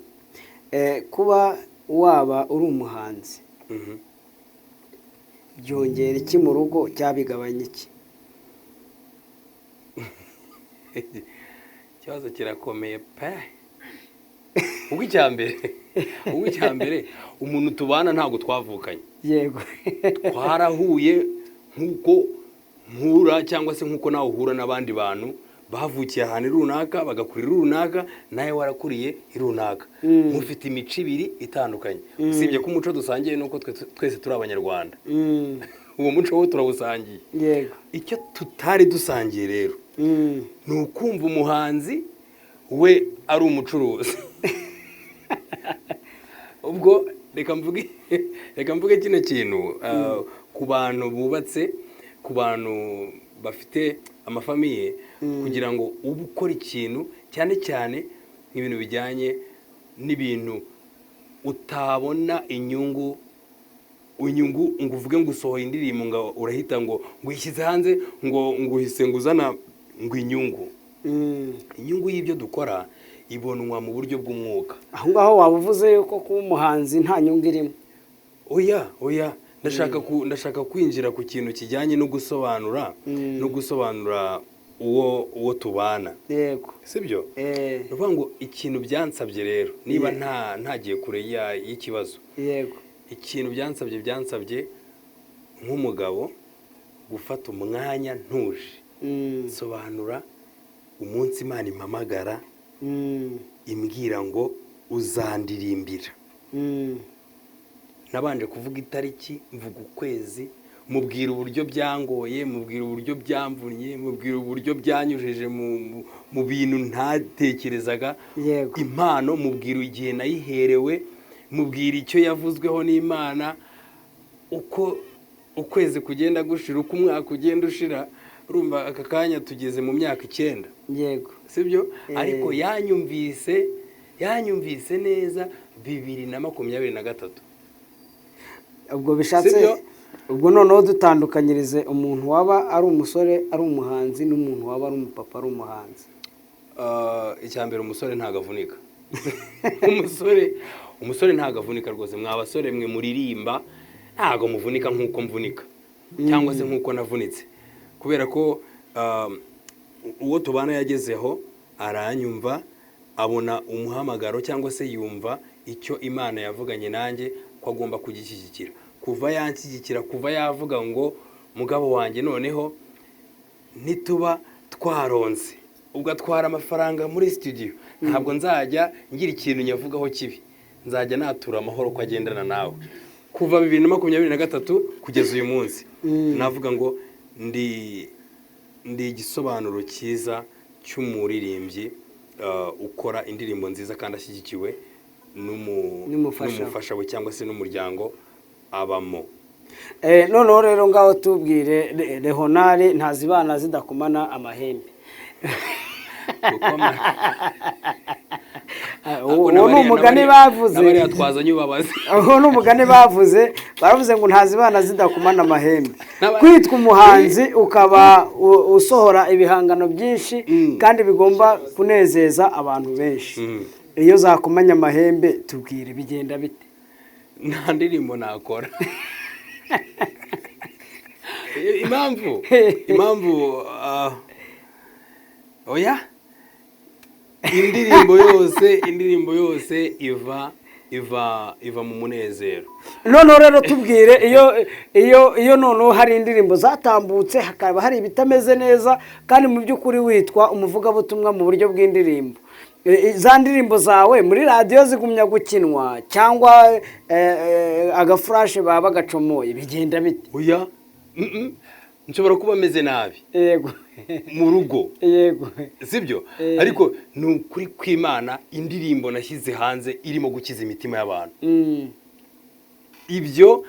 kuba waba uri umuhanzi byongera iki mu rugo, cyabigabanya iki? Ikibazo kirakomeye pe. Ubwo icyambere umuntu tubana ntabwo twavukanye. Yego. Twarahuye nkuko mpura, cyangwa se nkuko nawe uhura n'abandi bantu bavukiye ahantu runaka bagakurira runaka, nawe warakuriye runaka. Mufite imico ibiri itandukanye, usibye ko umuco dusangiye nuko twese turi Abanyarwanda. Uwo muco wo turawusangiye. Yego. Icyo tutari dusangiye rero ni ukumva umuhanzi we ari umucuruzi. Ubwo reka mvuge kino kintu ku bantu bubatse, ku bantu bafite amafamiye, kugira ngo ube ukora ikintu cyane cyane nk'ibintu bijyanye n'ibintu utabona inyungu ngo uvuge ngo usohoye indirimbo ngo urahita ngo uyishyize hanze ngo uhise ngo uzana ngo inyungu y'ibyo dukora ibonwa mu buryo bw'umwuka. Aho ngaho waba uvuze yuko kuba umuhanzi nta nyungu irimo? Oya, ndashaka kwinjira ku kintu kijyanye no gusobanura uwo tubana. Yego. Sibyo? Ni ukuvuga ngo ikintu byansabye rero, niba ntagiye kure y'ikibazo. Yego. Ikintu byansabye nk'umugabo gufata umwanya ntuje, sobanura umunsi Imana impamagara imbwira ngo uzandirimbira. Nabanje kuvuga itariki, mvuga ukwezi, mubwira uburyo byangoye, mubwira uburyo byamvunye, mubwira uburyo byanyujije mu bintu ntatekerezaga. Impano mubwira igihe nayiherewe, mubwira icyo yavuzweho n'Imana, uko ukwezi kugenda gushira, uko umwaka ugenda ushira. Urumva aka kanya tugeze mu myaka 9. Yego. Sibyo? Ariko yanyumvise yanyumvise neza 2023. ubwo bishatse ubwo noneho dutandukanyirize umuntu waba ari umusore ari umuhanzi n'umuntu waba ari umupapa ari umuhanzi. Icyambere umusore ntagavunika. umusore ntagavunika rwose. Mwa basore mwe muririmba ntago muvunika nkuko mvunika cyangwa se nkuko navunitse, kubera ko uwo tubana yagezeho aranyumva, abona umuhamagaro cyangwa se yumva icyo Imana yavuganye nanjye ko agomba kugishyigikira. Kuva yanshyigikira, kuva yavuga ngo mugabo wanjye noneho nituba twaronse ugatwara amafaranga muri studio, ntabwo nzajya ngira ikintu nyavugaho kibi, nzajya natura amahoro ko agendana nawe. Kuva 2023 kugeza uyu munsi navuga ngo ndi igisobanuro cyiza cy'umuririmbyi ukora indirimbo nziza kandi ashyigikiwe n'umufasha we cyangwa se n'umuryango abamo. Noneho rero ngaho tubwire Leonard ntazibana zidakumana amahembe. Uwo ni umugani bavuze. Nabari yatwazanye ubabaze. Uwo ni umugani bavuze, baravuze ngo ntazibana zidakumana amahembe. Kwitwa umuhanzi ukaba usohora ibihangano byinshi kandi bigomba kunezeza abantu benshi. Iyo zakumanya amahembe tubwire bigenda bite? Nta ndirimbo nakora. Impamvu oya, indirimbo yose iva mu munezero. Noneho rero tubwire iyo noneho hari indirimbo zatambutse hakaba hari ibitameze neza kandi mu by'ukuri witwa umuvugabutumwa mu buryo bw'indirimbo, za ndirimbo zawe muri radiyo zigumya gukinwa cyangwa agafurashe baba bagacomoye, bigenda bite? Oya, nshobora kuba ameze nabi. Yego. Mu rugo. Yego. Sibyo? Ariko ni ukuri kw'Imana indirimbo nashyize hanze irimo gukiza imitima y'abantu. Ibyo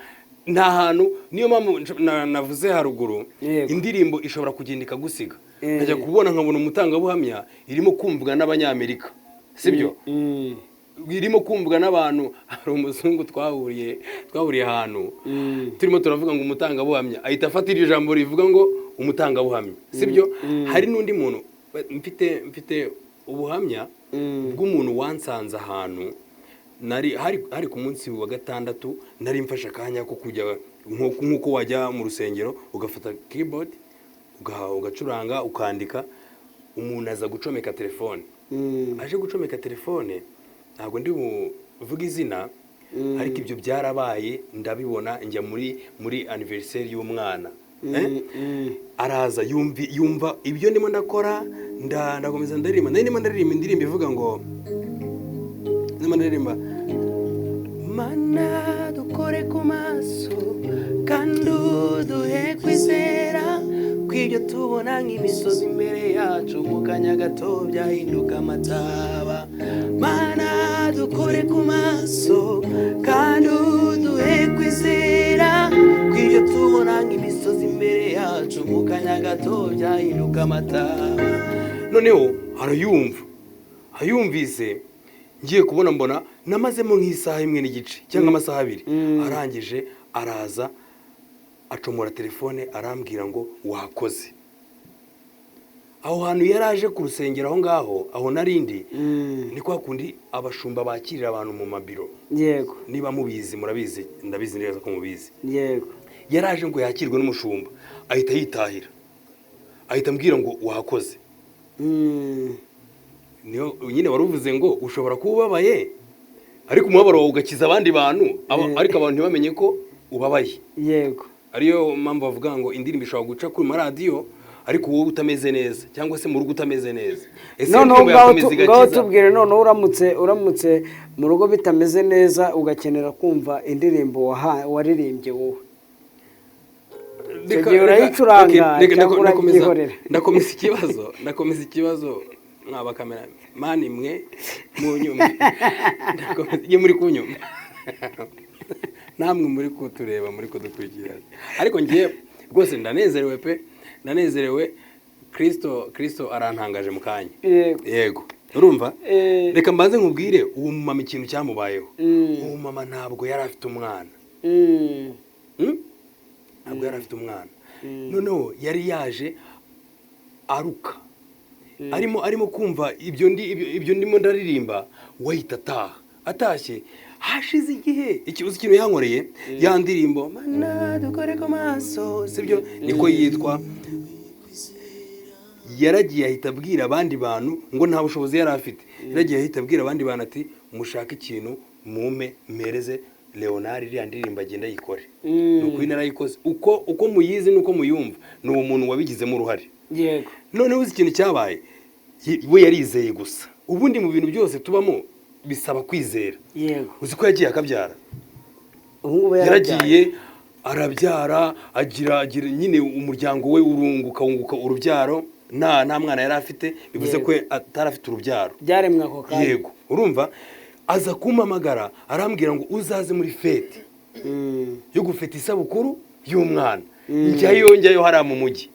nta hantu, niyo mpamvu navuze haruguru, indirimbo ishobora kugenda ikagusiga. Nkajya kubona nkabona umutangabuhamya irimo kumvwa n'Abanyamerika. Sibyo? Irimo kumvwa n'abantu. Hari umuzungu twahuriye ahantu turimo turavuga ngo umutangabuhamya ahita afata iryo jambo rivuga ngo umutangabuhamya. Sibyo? Hari n'undi muntu mfite ubuhamya bw'umuntu wansanze ahantu hari ku munsi wa gatandatu, nari mfashe akanya ko kujya nk'uko wajya mu rusengero ugafata keyboard ugacuranga ukandika, umuntu aza gucomeka telefone. Aje gucomeka telefone, ntabwo ndi buvuga izina, ariko ibyo byarabaye ndabibona, njya muri anniversaire y'umwana. Araza yumva ibyo ndimo ndakora, ndakomeza ndaririmba. Ndimo ndaririmba indirimbo ivuga ngo Mana dukore ku maso kandi duhe kwizera kw'ibyo tubona nk'imisozi imbere yacu mu kanya gato byahinduka amataba. Mana dukore ku maso kandi duhe kwizera kw'ibyo tubona nk'imisozi imbere yacu mu kanya gato byahinduka amataba. Noneho ayumvise ngiye kubona mbona namazemo nk'isaha imwe n'igice cyangwa amasaha abiri. Arangije araza acomora telefone arambwira ngo wakoze. Aho hantu yaraje ku rusengero aho ngaho aho narindi ni kwa kundi abashumba bakirira abantu mu mabiro. Yego. Niba mubizi murabizi, ndabizi neza ko mubizi. Yego. Yaraje ngo yakirwe n'umushumba ahita yitahira, ahita ambwira ngo wakoze. Niyo nyine waruvuze ngo ushobora kuba ubabaye ariko umubabaro wawe ugakiza abandi bantu, ariko abantu ntibamenye ko ubabaye. Yego. Ariyo mpamvu bavuga ngo indirimbo ishobora guca ku maradiyo ariko wowe utameze neza cyangwa se mu rugo utameze neza. Ngaho tubwire noneho uramutse mu rugo bitameze neza ugakenera kumva indirimbo waririmbye wowe, urayicuranga cyangwa urabyihorera? Ndakomeza ikibazo mwaba kamera mani mwe mu nyuma. Ndakomeza muri kunyuma. Namwe muri kutureba muri kudukurikira. Ariko ngiye rwose ndanezerewe. Kristo arantangaje mu kanya. Yego. urumva reka mbanze nkubwire uwo mumama ikintu cyamubayeho uwo mama ntabwo yari afite umwana ntabwo yari afite umwana noneho yari yaje aruka arimo kumva ibyo ndimo ndaririmba wahita atashye hashize igihe ikibazo kintu yankoreye ya ndirimbo mana dukore ku maso sibyo niko yitwa yaragiye ahita abwira abandi bantu ngo nta bushobozi yari afite yaragiye ahita abwira abandi bantu ati mushake ikintu mume mpereze Leonard iriya ndirimbo agenda yikore nuko narayikoze uko muyizi nuko muyumva ni uwo muntu wabigizemo uruhare yego none uzi ikintu cyabaye we yarizeye gusa ubundi mu bintu byose tubamo bisaba kwizera yego uzi ko yagiye akabyara ubu yaragiye arabyara agira nyine umuryango we wunguka urubyaro nta mwana yari afite bivuze ko atari afite urubyaro byaremwe ako kanya yego urumva aza kumpamagara arambwira ngo uzaze muri fete yo gufeta isabukuru y'umwana njyayo hariya mu mujyi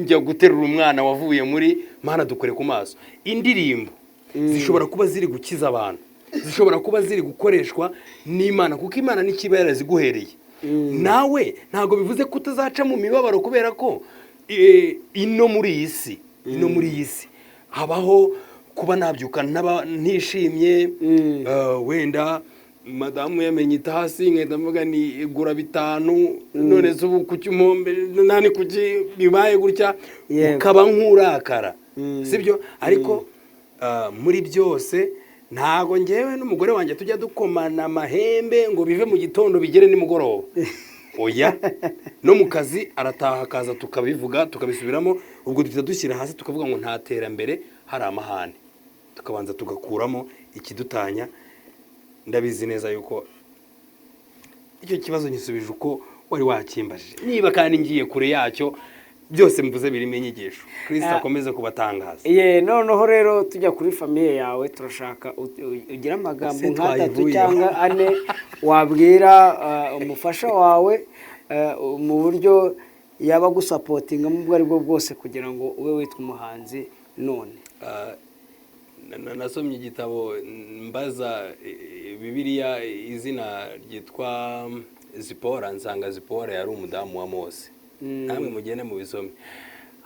njya guterura umwana wavuye muri mana dukore ku maso indirimbo zishobora kuba ziri gukiza abantu zishobora kuba ziri gukoreshwa n'Imana kuko Imana nikiba yaraziguhereye nawe ntago bivuze ko utazaca mu mibabaro kubera ko ino muri iyi si habaho kuba nabyuka ntishimye wenda madamu yamenye itasi nkahita mvuga ni igura 5 none se ubu kuki umpombe nani kuki bibaye gutya ukaba nk'urakara sibyo ariko muri byose ntago ngewe n'umugore wanjye tujya dukomana amahembe ngo bive mu gitondo bigere nimugoroba oya no mu kazi arataha akaza tukabivuga tukabisubiramo ubwo duhita dushyira hasi tukavuga ngo nta terambere hari amahane tukabanza tugakuramo ikidutanya ndabizi neza yuko icyo kibazo nyisubije uko wari wakimbajije niba kandi ngiye kure yacyo byose mvuze birimo inyigisho Kristo akomeze kubatangaza noneho rero tujya kuri famiye yawe turashaka ugira amagambo nk'atatu cyangwa ane wabwira umufasha wawe mu buryo yaba gusapotinga mu bwo aribwo bwose kugira ngo ube witwa umuhanzi none nasomye igitabo mbaza Bibiliya izina ryitwa Zipora nsanga Zipora yari umudamu wa Mose namwe mugende mu bisome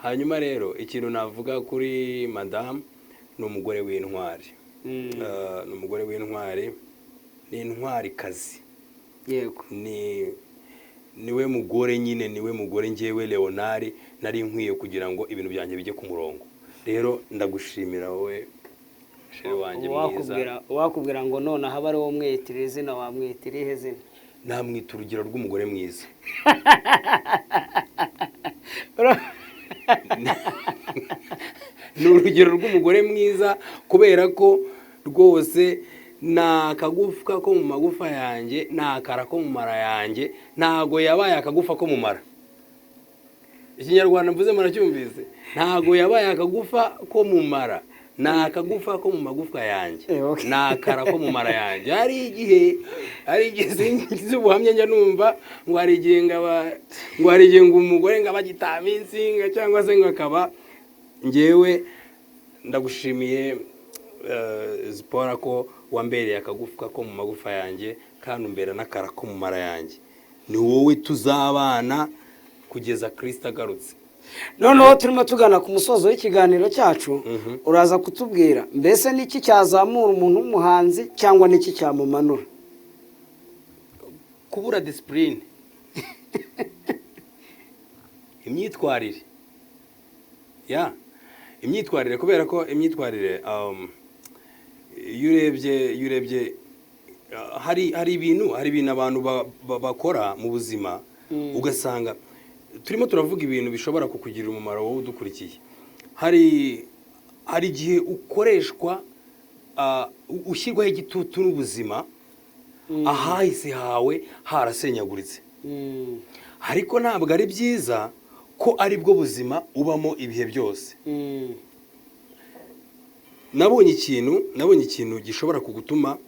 hanyuma rero ikintu navuga kuri madame ni umugore w'intwari ni umugore w'intwari ni intwari kazi yego niwe mugore nyine niwe mugore ngewe Leonard nari nkwiye kugira ngo ibintu byanjye bijye ku murongo rero ndagushimira wowe shere wanjye mwiza wakubwira ngo none haba ari wo mwitira izina wamwitira ihe zina namwita urugero rw'umugore mwiza ni urugero rw'umugore mwiza kubera ko rwose ni akagufwa ko mu magufa yanjye ni akara ko mu mara yanjye ntago yabaye akagufa ko mu mara ikinyarwanda mvuze muracyumvise ntago yabaye akagufa ko mu mara ni akagufa ko mu magufwa yanjye ni akara ko mu mara yanjye hari igihe sinzi ubuhamya njya numva ngo hari igihe ngo umugore ngo abagitama insinga cyangwa se ngo akaba ngewe ndagushimiye Zipora ko wambereye akagufwa ko mu magufa yanjye kandi umbera n'akara ko mu mara yanjye ni wowe tuzabana kugeza Kristo agarutse noneho turimo tugana ku musozo w'ikiganiro cyacu uraza kutubwira mbese niki cyazamura umuntu w'umuhanzi cyangwa niki cyamumanura kubura discipline imyitwarire imyitwarire kubera ko imyitwarire iyo urebye hari ibintu abantu bakora mu buzima ugasanga turimo turavuga ibintu bishobora kukugirira umumaro wowe udukurikiye hari igihe ukoreshwa ushyirwaho igitutu n'ubuzima ahahise hawe harasenyaguritse ariko ntabwo ari byiza ko ari bwo buzima ubamo ibihe byose nabonye ikintu gishobora kugutuma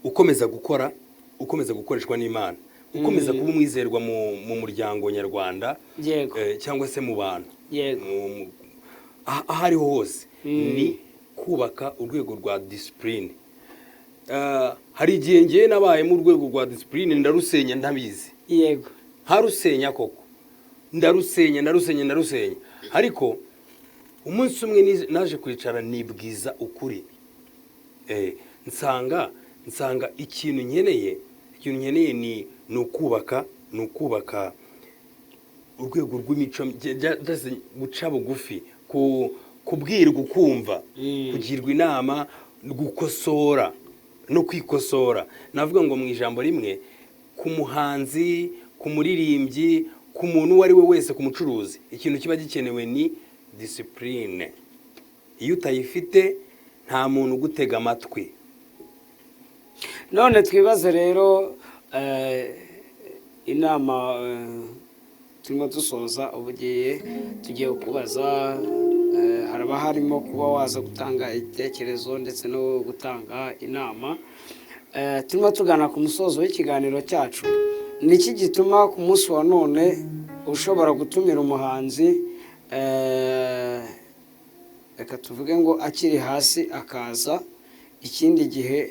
ukomeza gukora ukomeza gukoreshwa n'Imana ukomeza kuba umwizerwa mu muryango nyarwanda cyangwa se mu bantu aho ariho hose ni kubaka urwego rwa discipline. Hari igihe ngiye nabaye mu rwego rwa discipline ndarusenya ntabizi. Yego. Harusenya koko. Ndarusenya ariko umunsi umwe naje kwicara nibwiza ukuri. Nsanga ikintu nkeneye ni ukubaka urwego rw'imico, guca bugufi, kubwirwa ukumva, kugirwa inama, gukosora no kwikosora. Navuga ngo mu ijambo rimwe, ku muhanzi, ku muririmbyi, ku muntu uwo ari we wese, ku mucuruzi, ikintu kiba gikenewe ni discipline. Iyo utayifite nta muntu ugutega amatwi. None twibaze rero inama turimo dusoza tugiye kubaza, haraba harimo kuba waza gutanga igitekerezo ndetse no gutanga inama. Turimo tugana ku musozo w'ikiganiro cyacu. Ni iki gituma ku munsi wa none ushobora gutumira umuhanzi, reka tuvuge ngo akiri hasi akaza, ikindi gihe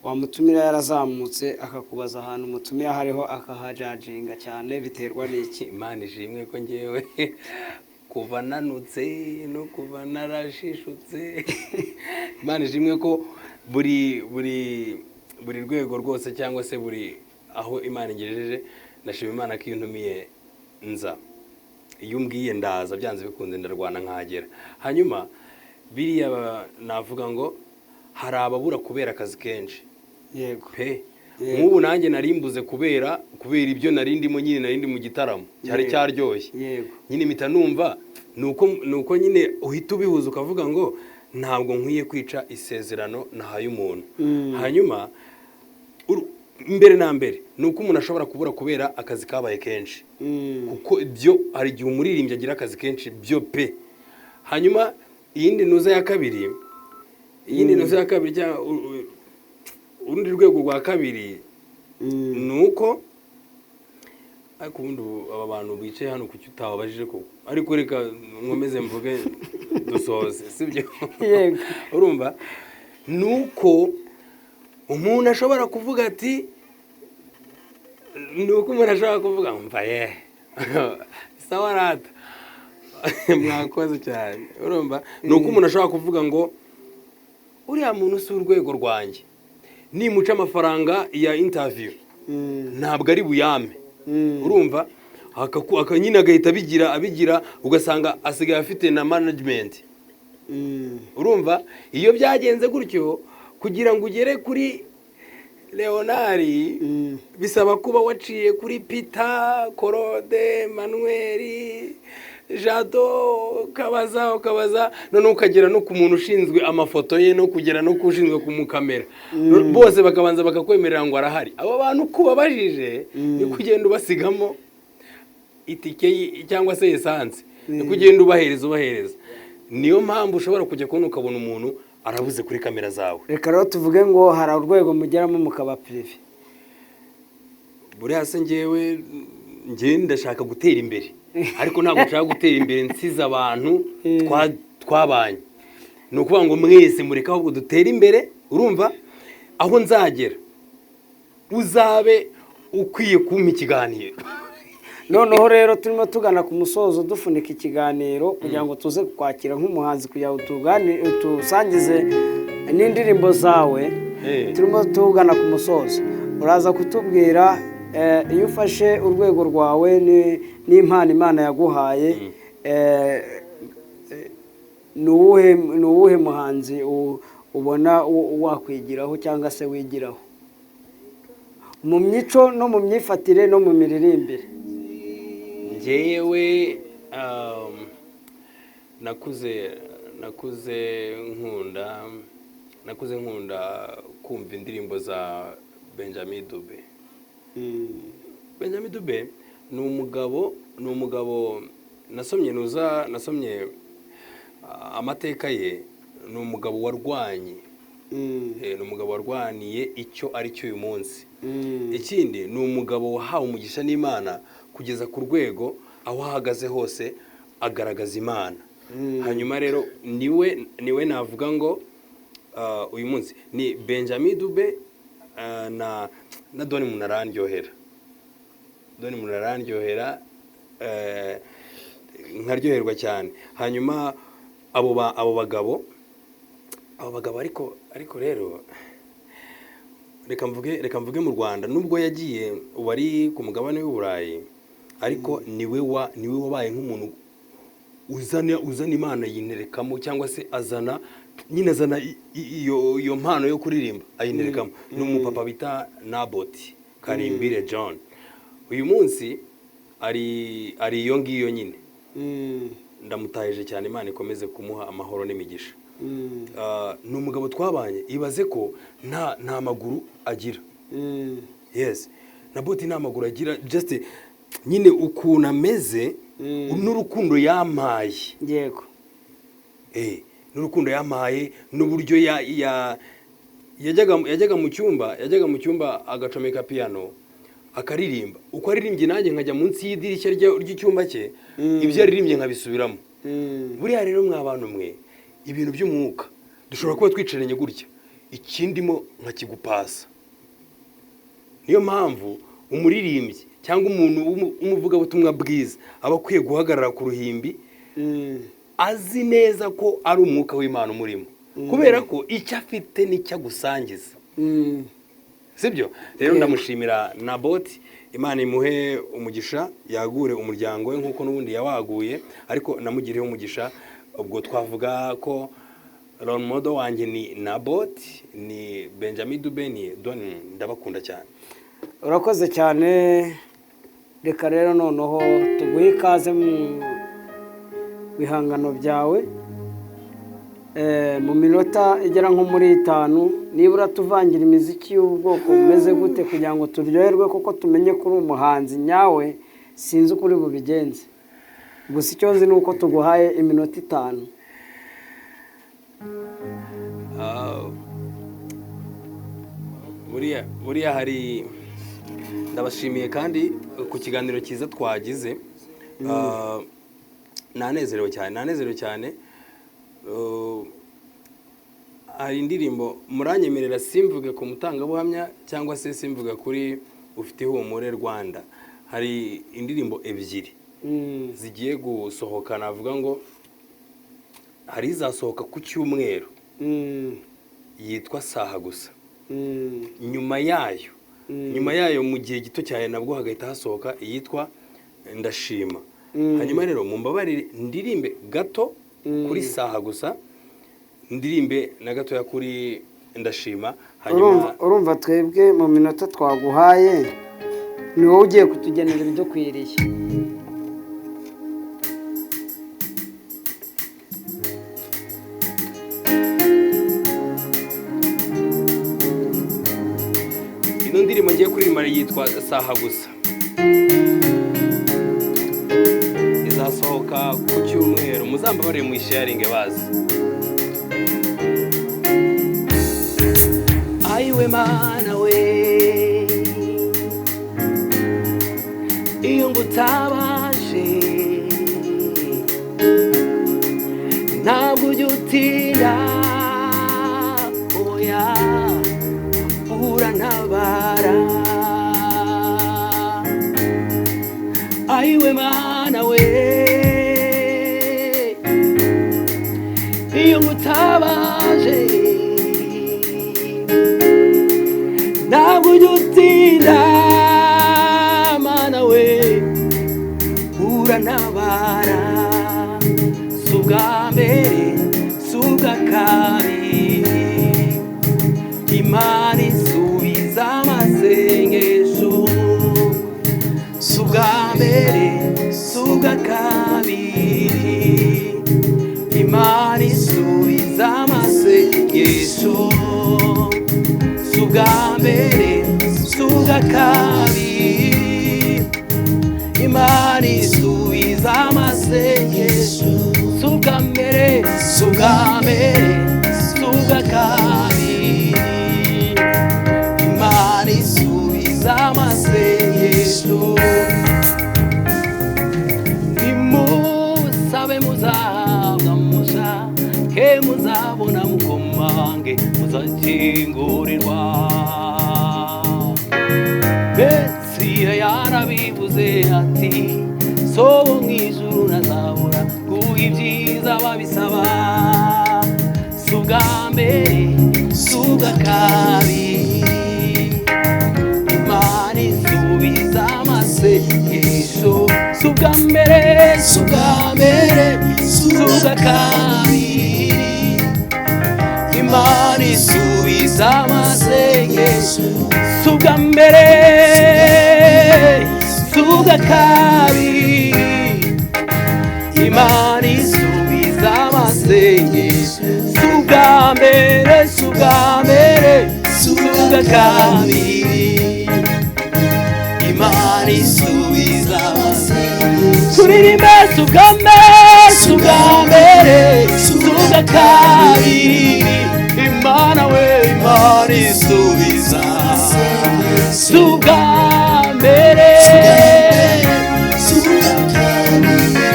wamutumira yarazamutse akakubaza ahantu mutumira hariho akahajajinga cyane, biterwa n'iki? Imana ishimwe ko ngewe kuva nanutse no kuva narashishutse, Imana ishimwe ko buri rwego rwose cyangwa se buri aho Imana ingejeje, ndashima Imana ko iyo ntumiye nza, iyo umbwiye ndaza, byanze bikunze ndarwana nkagera. Hanyuma biriya navuga ngo hari ababura kubera akazi kenshi. Yego pe. Nk'ubu nanjye narimbuze kubera ibyo narindimo, nyine narindi mu gitaramo cyari cyaryoshye. Yego. Nyine mpita numva nuko nyine uhita ubihuza ukavuga ngo ntabwo nkwiye kwica isezerano nahaye umuntu. Hanyuma mbere na mbere nuko umuntu ashobora kubura kubera akazi kabaye kenshi. Kuko ibyo hari igihe umuririmbyi agira akazi kenshi byo pe. Hanyuma iyindi nuza ya kabiri cyangwa urundi rwego rwa kabiri nuko ariko ubundi aba bantu bicaye hano kuki utababajije ko, ariko reka nkomeze mvuge dusoze, sibyo? Yego. Urumva nuko umuntu ashobora kuvuga ati, mva sawa rata mwakoze cyane. Urumva nuko umuntu ashobora kuvuga ngo uriya muntu si urwego rwanjye, nimuca amafaranga ya interview ntabwo ari buyame. Urumva nyine agahita abigira ugasanga asigaye afite na management. Urumva iyo byagenze gutyo, kugira ngo ugere kuri Leonari bisaba kuba waciye kuri Peter, Korode, Manuel, Jado, ukabaza none ukagera no ku muntu ushinzwe amafoto ye, no kugera no kushinzwe kumukamera. Bose bakabanza bakakwemerera ngo arahari. Abo bantu kubabajije ni kugenda ubasigamo itike cyangwa se essence, ni kugenda ubahereza. Niyo mpamvu ushobora kujya kubona ukabona umuntu arabuze kuri kamera zawe. Reka rero tuvuge ngo hari urwego mugeramo mukaba prive. Buriya se ngewe ndashaka gutera imbere, ariko ntabwo nshaka gutera imbere nsize abantu twabanye. Ni ukuvuga ngo mwese mureka ahubwo dutere imbere. Urumva aho nzagera uzabe ukwiye kumpa ikiganiro. Noneho rero turimo tugana ku musozo dufunika ikiganiro kugira ngo tuze kwakira nk'umuhanzi, kugira ngo tusangize n'indirimbo zawe. Turimo tugana ku musozo, uraza kutubwira iyo ufashe urwego rwawe n'impano Imana yaguhaye, ni uwuhe muhanzi ubona wakwigiraho cyangwa se wigiraho mu mico no mu myifatire no mu miririmbire? Njyewe nakuze nkunda kumva indirimbo za Benjamin Dube. Benjamin Dube ni umugabo nasomye amateka ye. Ni umugabo warwanye, ni umugabo warwaniye icyo ari cyo uyu munsi. Ikindi ni umugabo wahawe umugisha n'Imana kugeza ku rwego aho ahagaze hose agaragaza Imana. hanyuma rero niwe navuga ngo uyu munsi ni Benjamin Dube na Doni Munarandyohera nkaryoherwa cyane. Hanyuma abo bagabo ariko rero reka mvuge mu Rwanda nubwo yagiye wari ku mugabane w'Uburayi ariko niwe wabaye nk'umuntu uzana Imana yinerekamo cyangwa se azana iyo mpano yo kuririmba ayinerekamo. Ni umupapa bita Naboti Karimbire John. Uyu munsi ari iyo ngiyo nyine. Ndamutahije cyane, Imana ikomeze kumuha amahoro n'imigisha. Ni umugabo twabanye, ibaze ko nta maguru agira. Yes, Naboti nta maguru agira, just nyine ukuntu ameze n'urukundo yampaye. Yego. N'urukundo yampaye n'uburyo yajyaga mu cyumba agacomeka piano akaririmba. Uko aririmbye nanjye nkajya munsi y'idirishya ry'icyumba cye, ibyo aririmbye nkabisubiramo. Buriya rero mwabantu mwe, ibintu by'umwuka dushobora kuba twicaranye gutya, ikindimo nkakigupasa. Niyo mpamvu umuririmbyi cyangwa umuntu umuvugabutumwa bwiza aba akwiye guhagarara ku ruhimbi azi neza ko ari umwuka w'Imana umurimo, kubera ko icyo afite nicyo agusangiza. Sibyo? Rero ndamushimira Naboti, Imana imuhe umugisha, yagure umuryango we nk'uko n'ubundi yawaguye, ariko namugireho umugisha. Ubwo twavuga ko role model wanjye ni Naboti, ni Benjamin Dube, ni Doni. Ndabakunda cyane. Urakoze cyane. Reka rero noneho tuguhe ikaze mu bihangano byawe mu minota igera nko muri 5, nibura tuvangira imiziki y'ubwoko bumeze gute kugira ngo turyoherwe, kuko tumenye kuri umuhanzi nyawe. Sinzi ukuri bubigenze, gusa icyo nzi nuko tuguhaye iminota 5. Buriya hari, ndabashimiye kandi ku kiganiro cyiza twagize. Nanezerewe cyane. Hari indirimbo muranyemerera simvuge ku mutangabuhamya cyangwa se simvuga kuri ufite ihumure Rwanda. Hari indirimbo 2 zigiye gusohoka, navuga ngo hari izasohoka ku cyumweru yitwa Saha Gusa. Nyuma yayo mu gihe gito cyane nabwo hagahita hasohoka iyitwa Ndashima. Hanyuma rero mumbabarire ndirimbe gato kuri Saha Gusa, ndirimbe na gato ya kuri Ndashima. Hanyuma urumva twebwe mu minota twaguhaye ni wowe ugiye kutugenera ibyo kwiriye. ino ndirimbo ngiye kuririmba yitwa Saha Gusa, izasohoka ku cyumweru. Muzambabarire mu sharinge bazi. Aiwe Mana we, iyo ngutabaje ntabwo ujya utinda, oya urantabara. Aiwe Mana we, iyo ngutabaje ntabwo ujya utinda, Mana we urantabara. Si ubwa mbere si ubwa kabiri, Imana isubiza amasengesho. Si ubwa mbere si ubwa kabiri, Imana isubiza amasengesho. Si ubwa mbere si ubwa kabiri, Imana isubiza amasengesho. Si ubwa mbere si ubwa kabiri, Imana isubiza amasengesho. Nimusabe muzahabwa, ati so mu ijuru ntazabura guha ibyiza babisaba si ubwa mbere si ubwa kabiri Imana isubiza amasengesho si ubwa mbere si ubwa mbere si ubwa kabiri Imana isubiza amasengesho si ubwa mbere si ubwa kabiri Imana isubiza amasengesho si ubwa mbere si ubwa mbere si ubwa kabiri Imana isubiza amasengesho turirimbe si ubwa mbere si ubwa mbere si ubwa kabiri Imana we Imana isubiza si ubwa mbere si ubwa kabiri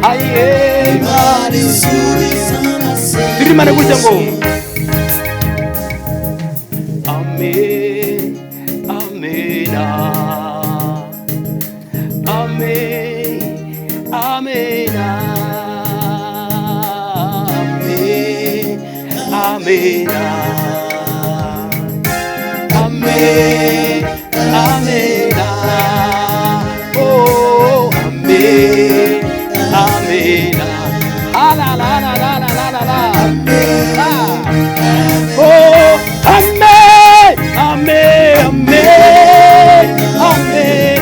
aye Imana isubiza amasengesho turirimane gutya ngo amen amen amen amen amen amen amen oh amen amen la la la la la la la la amen oh amen amen amen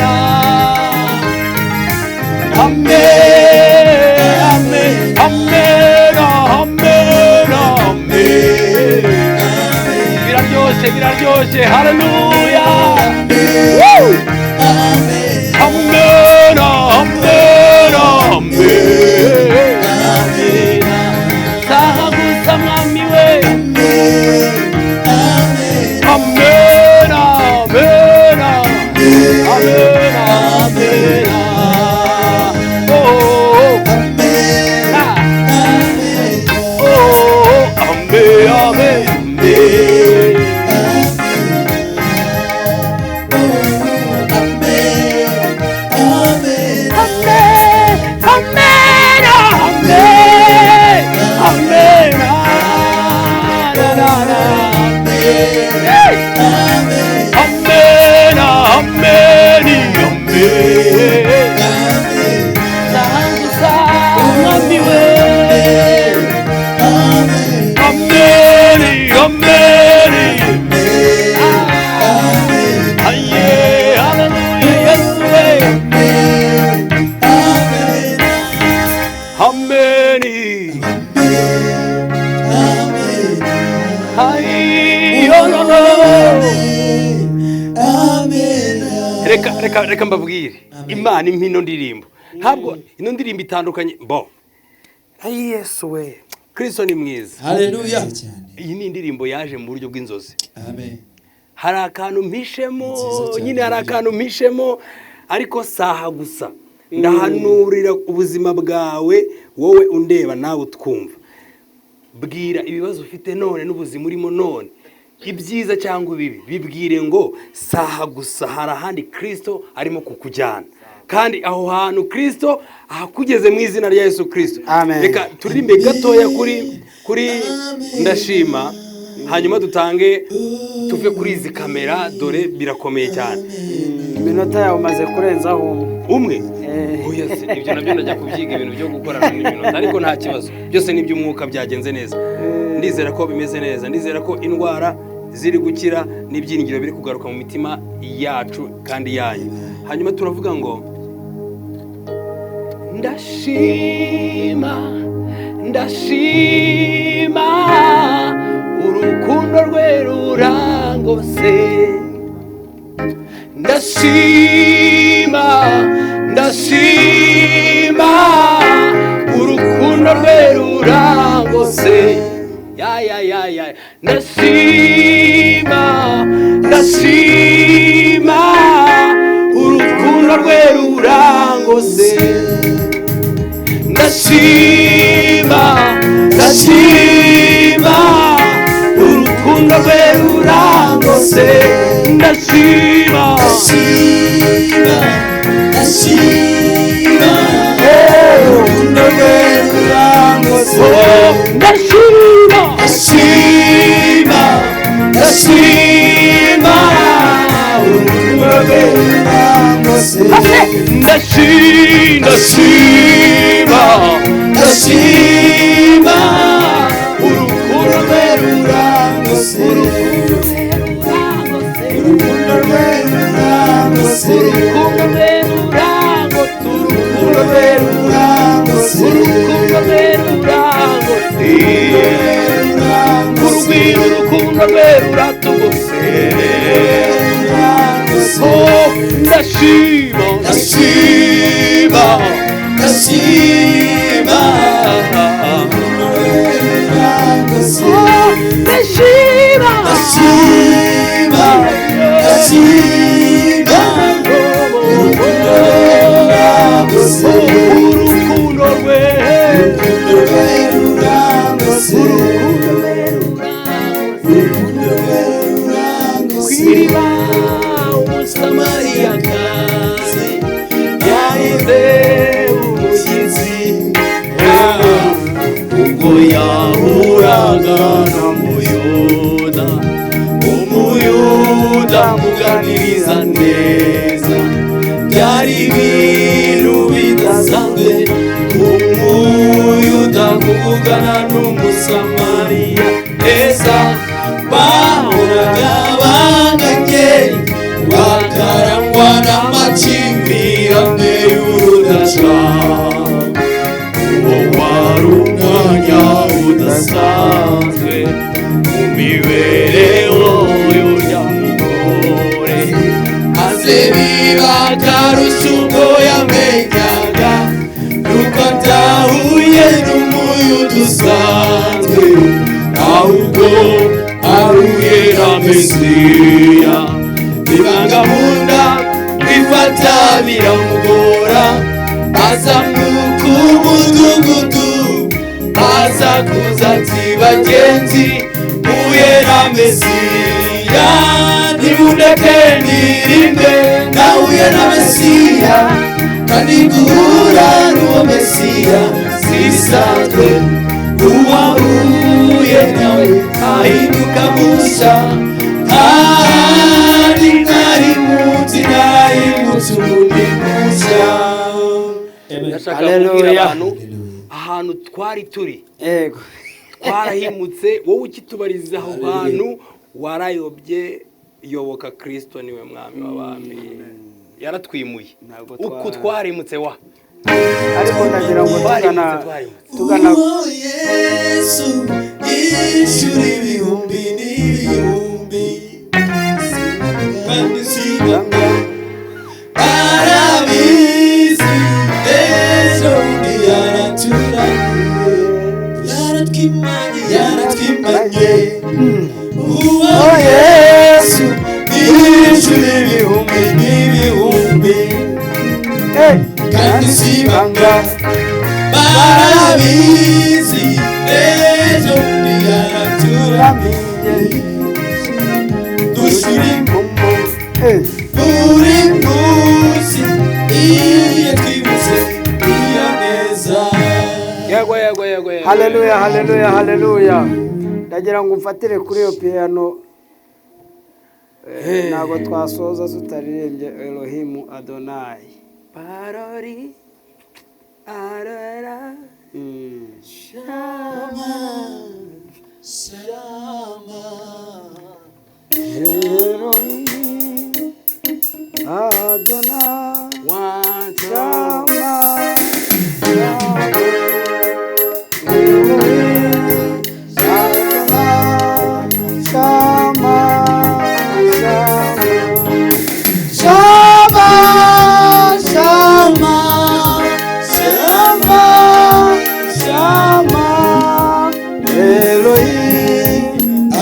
amen amen amen amen biraryoshe haleluya amen amen amen amen saha gusa mwami we amen amen amen amen amen oh amen amen oh amen amen reka mbabwire Imana impino ndirimbo ntabwo ino ndirimbo itandukanye bo ayi Yesu we Kristo ni mwiza haleluya iyi ni indirimbo yaje mu buryo bw'inzozi amen hari akantu mpishemo nyine hari akantu mpishemo ariko saha gusa ndahanurira ubuzima bwawe wowe undeba nawe utwumva bwira ibibazo ufite none n'ubuzima urimo none ibyiza cyangwa ibibi bibwire ngo saha gusa hari ahandi Kristo arimo kukujyana kandi aho hantu Kristo ahakugeze mu izina rya Yesu Kristo reka turirimbe gatoya kuri ndashima hanyuma dutange tuve kuri izi kamera dore birakomeye cyane iminota yawe umaze kurenzaho umwe oya se ibyo nabyo ndajya kubyiga ibintu byo gukorana n'iminota ariko nta kibazo byose ni by'umwuka byagenze neza ndizera ko bimeze neza ndizera ko indwara ziri gukira n'ibyiringiro biri kugaruka mu mitima yacu kandi yanyu hanyuma turavuga ngo ndashima ndashima urukundo rwe rurangose ndashima ndashima urukundo rwe rurangose ya ndashima ndashima urukundo rwe rurangose ndashima ndashima urukundo rwe rurangose ndashima ndashima ndashima urukundo rwe rurangose ndashima ndashima ndashima urukundo rwe rurangose ndashima ndashima urukundo rwe rurangose urukundo rwe rurangose urukundo rwe rurangose urugwiro urukundo rwe ruratogose ndashima ndashima ndashima ndashima ndashima ndashima urukundo rwe rurangose kw'iriba umusamariyakazi yahize umushyitsi ubwo yahuraga umuyuda muganiriza neza byari ibintu bidasanzwe umuyuda kuvugana n'umusamariya neza bahoraga banganye bakarangwa n'amakimbirane y'urudaca uwo wari umwanya udasanzwe mu mibereho y'urya mugore maze biba akarusho ubwo yamenyaga nuko atahuye n'umuyuda usanzwe ahubwo ahuye na Mesiya ibanga munda bifata biramugora azamuka umudugudu aza kuza ati bagenzi mpuye na Mesiya nimundeke nirinde nahuye na Mesiya kandi guhura n'uwo Mesiya sisanzwe uwahuye nawe ahinduka mushya kandi nari muzi nahindutse undi mushya. ndashaka kubwira abantu ahantu twari turi yego twarahimutse wowe ukitubariza aho hantu warayobye yoboka Kristo niwe mwami w'abami yaratwimuye uko twarimutse wa ariko ndagira ngo tugana Yesu ishuri ibihumbi n'ibihumbi kandi singanga arabizi ejo bundi yaratwimanye uwo Yesu ishuri ibihumbi n'ibihumbi kandi sibanga barabizi ejo bundi yaraturamiye dushuri buri munsi iyo twibutse iyo neza. yego haleluya haleluya haleluya ndagira ngo umfatire kuri iyo piano ntabwo twasoza tutaririmbye Elohimu Adonai parori arara Shama Elohim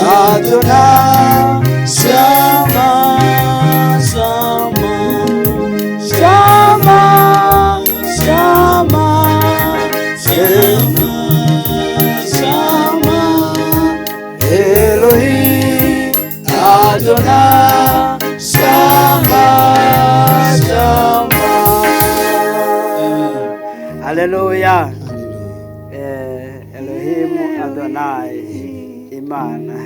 Adonai Shama Shama haleluya. Hallelujah. Elohimu Adonai, Imana.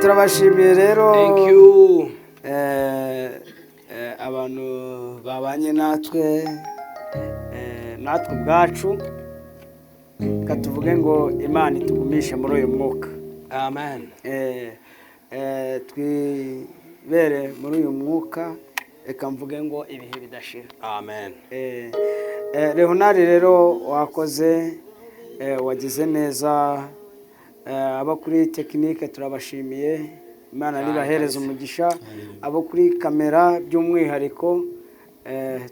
Turabashimiye rero Thank you. abantu babanye natwe natwe ubwacu, reka tuvuge ngo Imana itugumishe muri uyu mwuka. Amen. Twibere muri uyu mwuka, reka mvuge ngo ibihe bidashira. Amen. Leonard rero wakoze, wagize neza, abo kuri tekinike turabashimiye, Imana nibahereza umugisha, abo kuri kamera by'umwihariko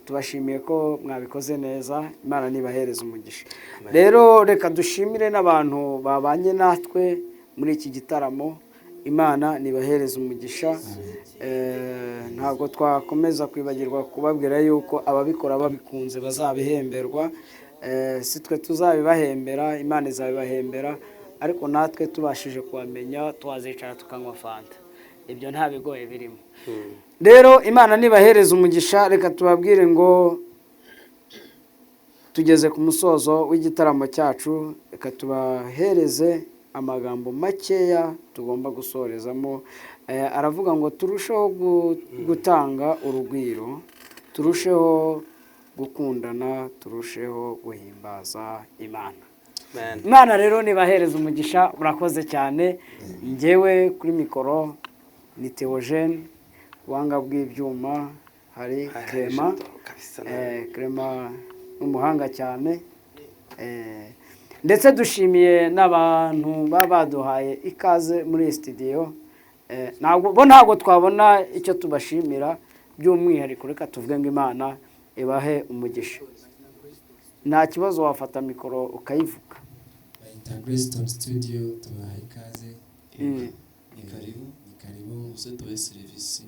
tubashimiye ko mwabikoze neza, Imana nibahereza umugisha. Rero reka dushimire n'abantu babanye natwe muri iki gitaramo, Imana nibahereza umugisha. Ntabwo twakomeza kwibagirwa kubabwira yuko ababikora babikunze bazabihemberwa, si twe tuzabibahembera, Imana izabibahembera, ariko natwe tubashije kubamenya twazicara tukanywa fanta, ibyo nta bigoye birimo. Rero Imana nibahereza umugisha, reka tubabwire ngo tugeze ku musozo w'igitaramo cyacu, reka tubahereze amagambo makeya tugomba gusorezamo. Aravuga ngo turusheho gutanga urugwiro, turusheho gukundana, turusheho guhimbaza Imana. Imana rero nibahereza umugisha, murakoze cyane. Njyewe kuri mikoro ni Theogene, ubuhanga bw'ibyuma hari Clement, Clement n'umuhanga cyane. Ndetse dushimiye n'abantu baba baduhaye ikaze muri studio. Ntabwo twabona icyo tubashimira by'umwihariko, reka tuvuge ngo Imana ibahe umugisha. Nta kibazo, wafata mikoro ukayivuga. Greystone Studio tubaha ikaze. Ni karibu tubahe serivisi.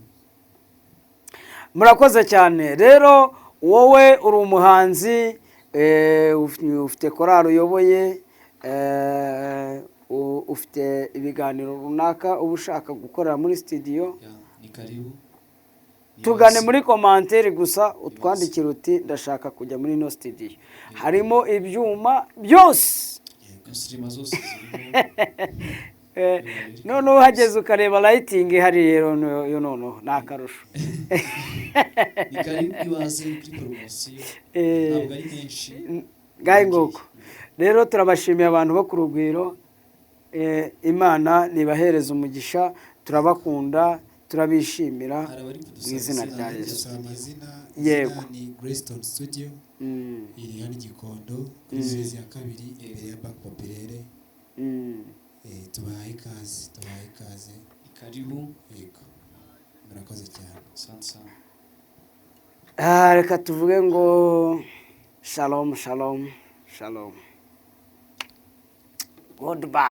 Murakoze cyane. Rero wowe uri umuhanzi, ufite korali uyoboye, ufite ibiganiro runaka uba ushaka gukorera muri studio, ni karibu. Tugane muri komantere gusa utwandikira uti ndashaka kujya muri ino studio. Harimo ibyuma byose. Noneho uhageze ukareba lighting hari rero noneho ni akarusho. Ni karibu ibaze kuri poromosiyo, ntabwo ari nyinshi. Ngahe nguko. Rero turabashimiye abantu bo ku Rugwiro, Imana nibahereza umugisha, turabakunda, turabishimira mu izina rya Yesu. Yego. Ni Greystone Studio, iri hano Gikondo kuri Zezi ya kabiri imbere ya Bank Populaire. Tubaha ikaze. Karibu. Yego. Murakoze cyane. Sansa. Reka tuvuge ngo shalom. Goodbye.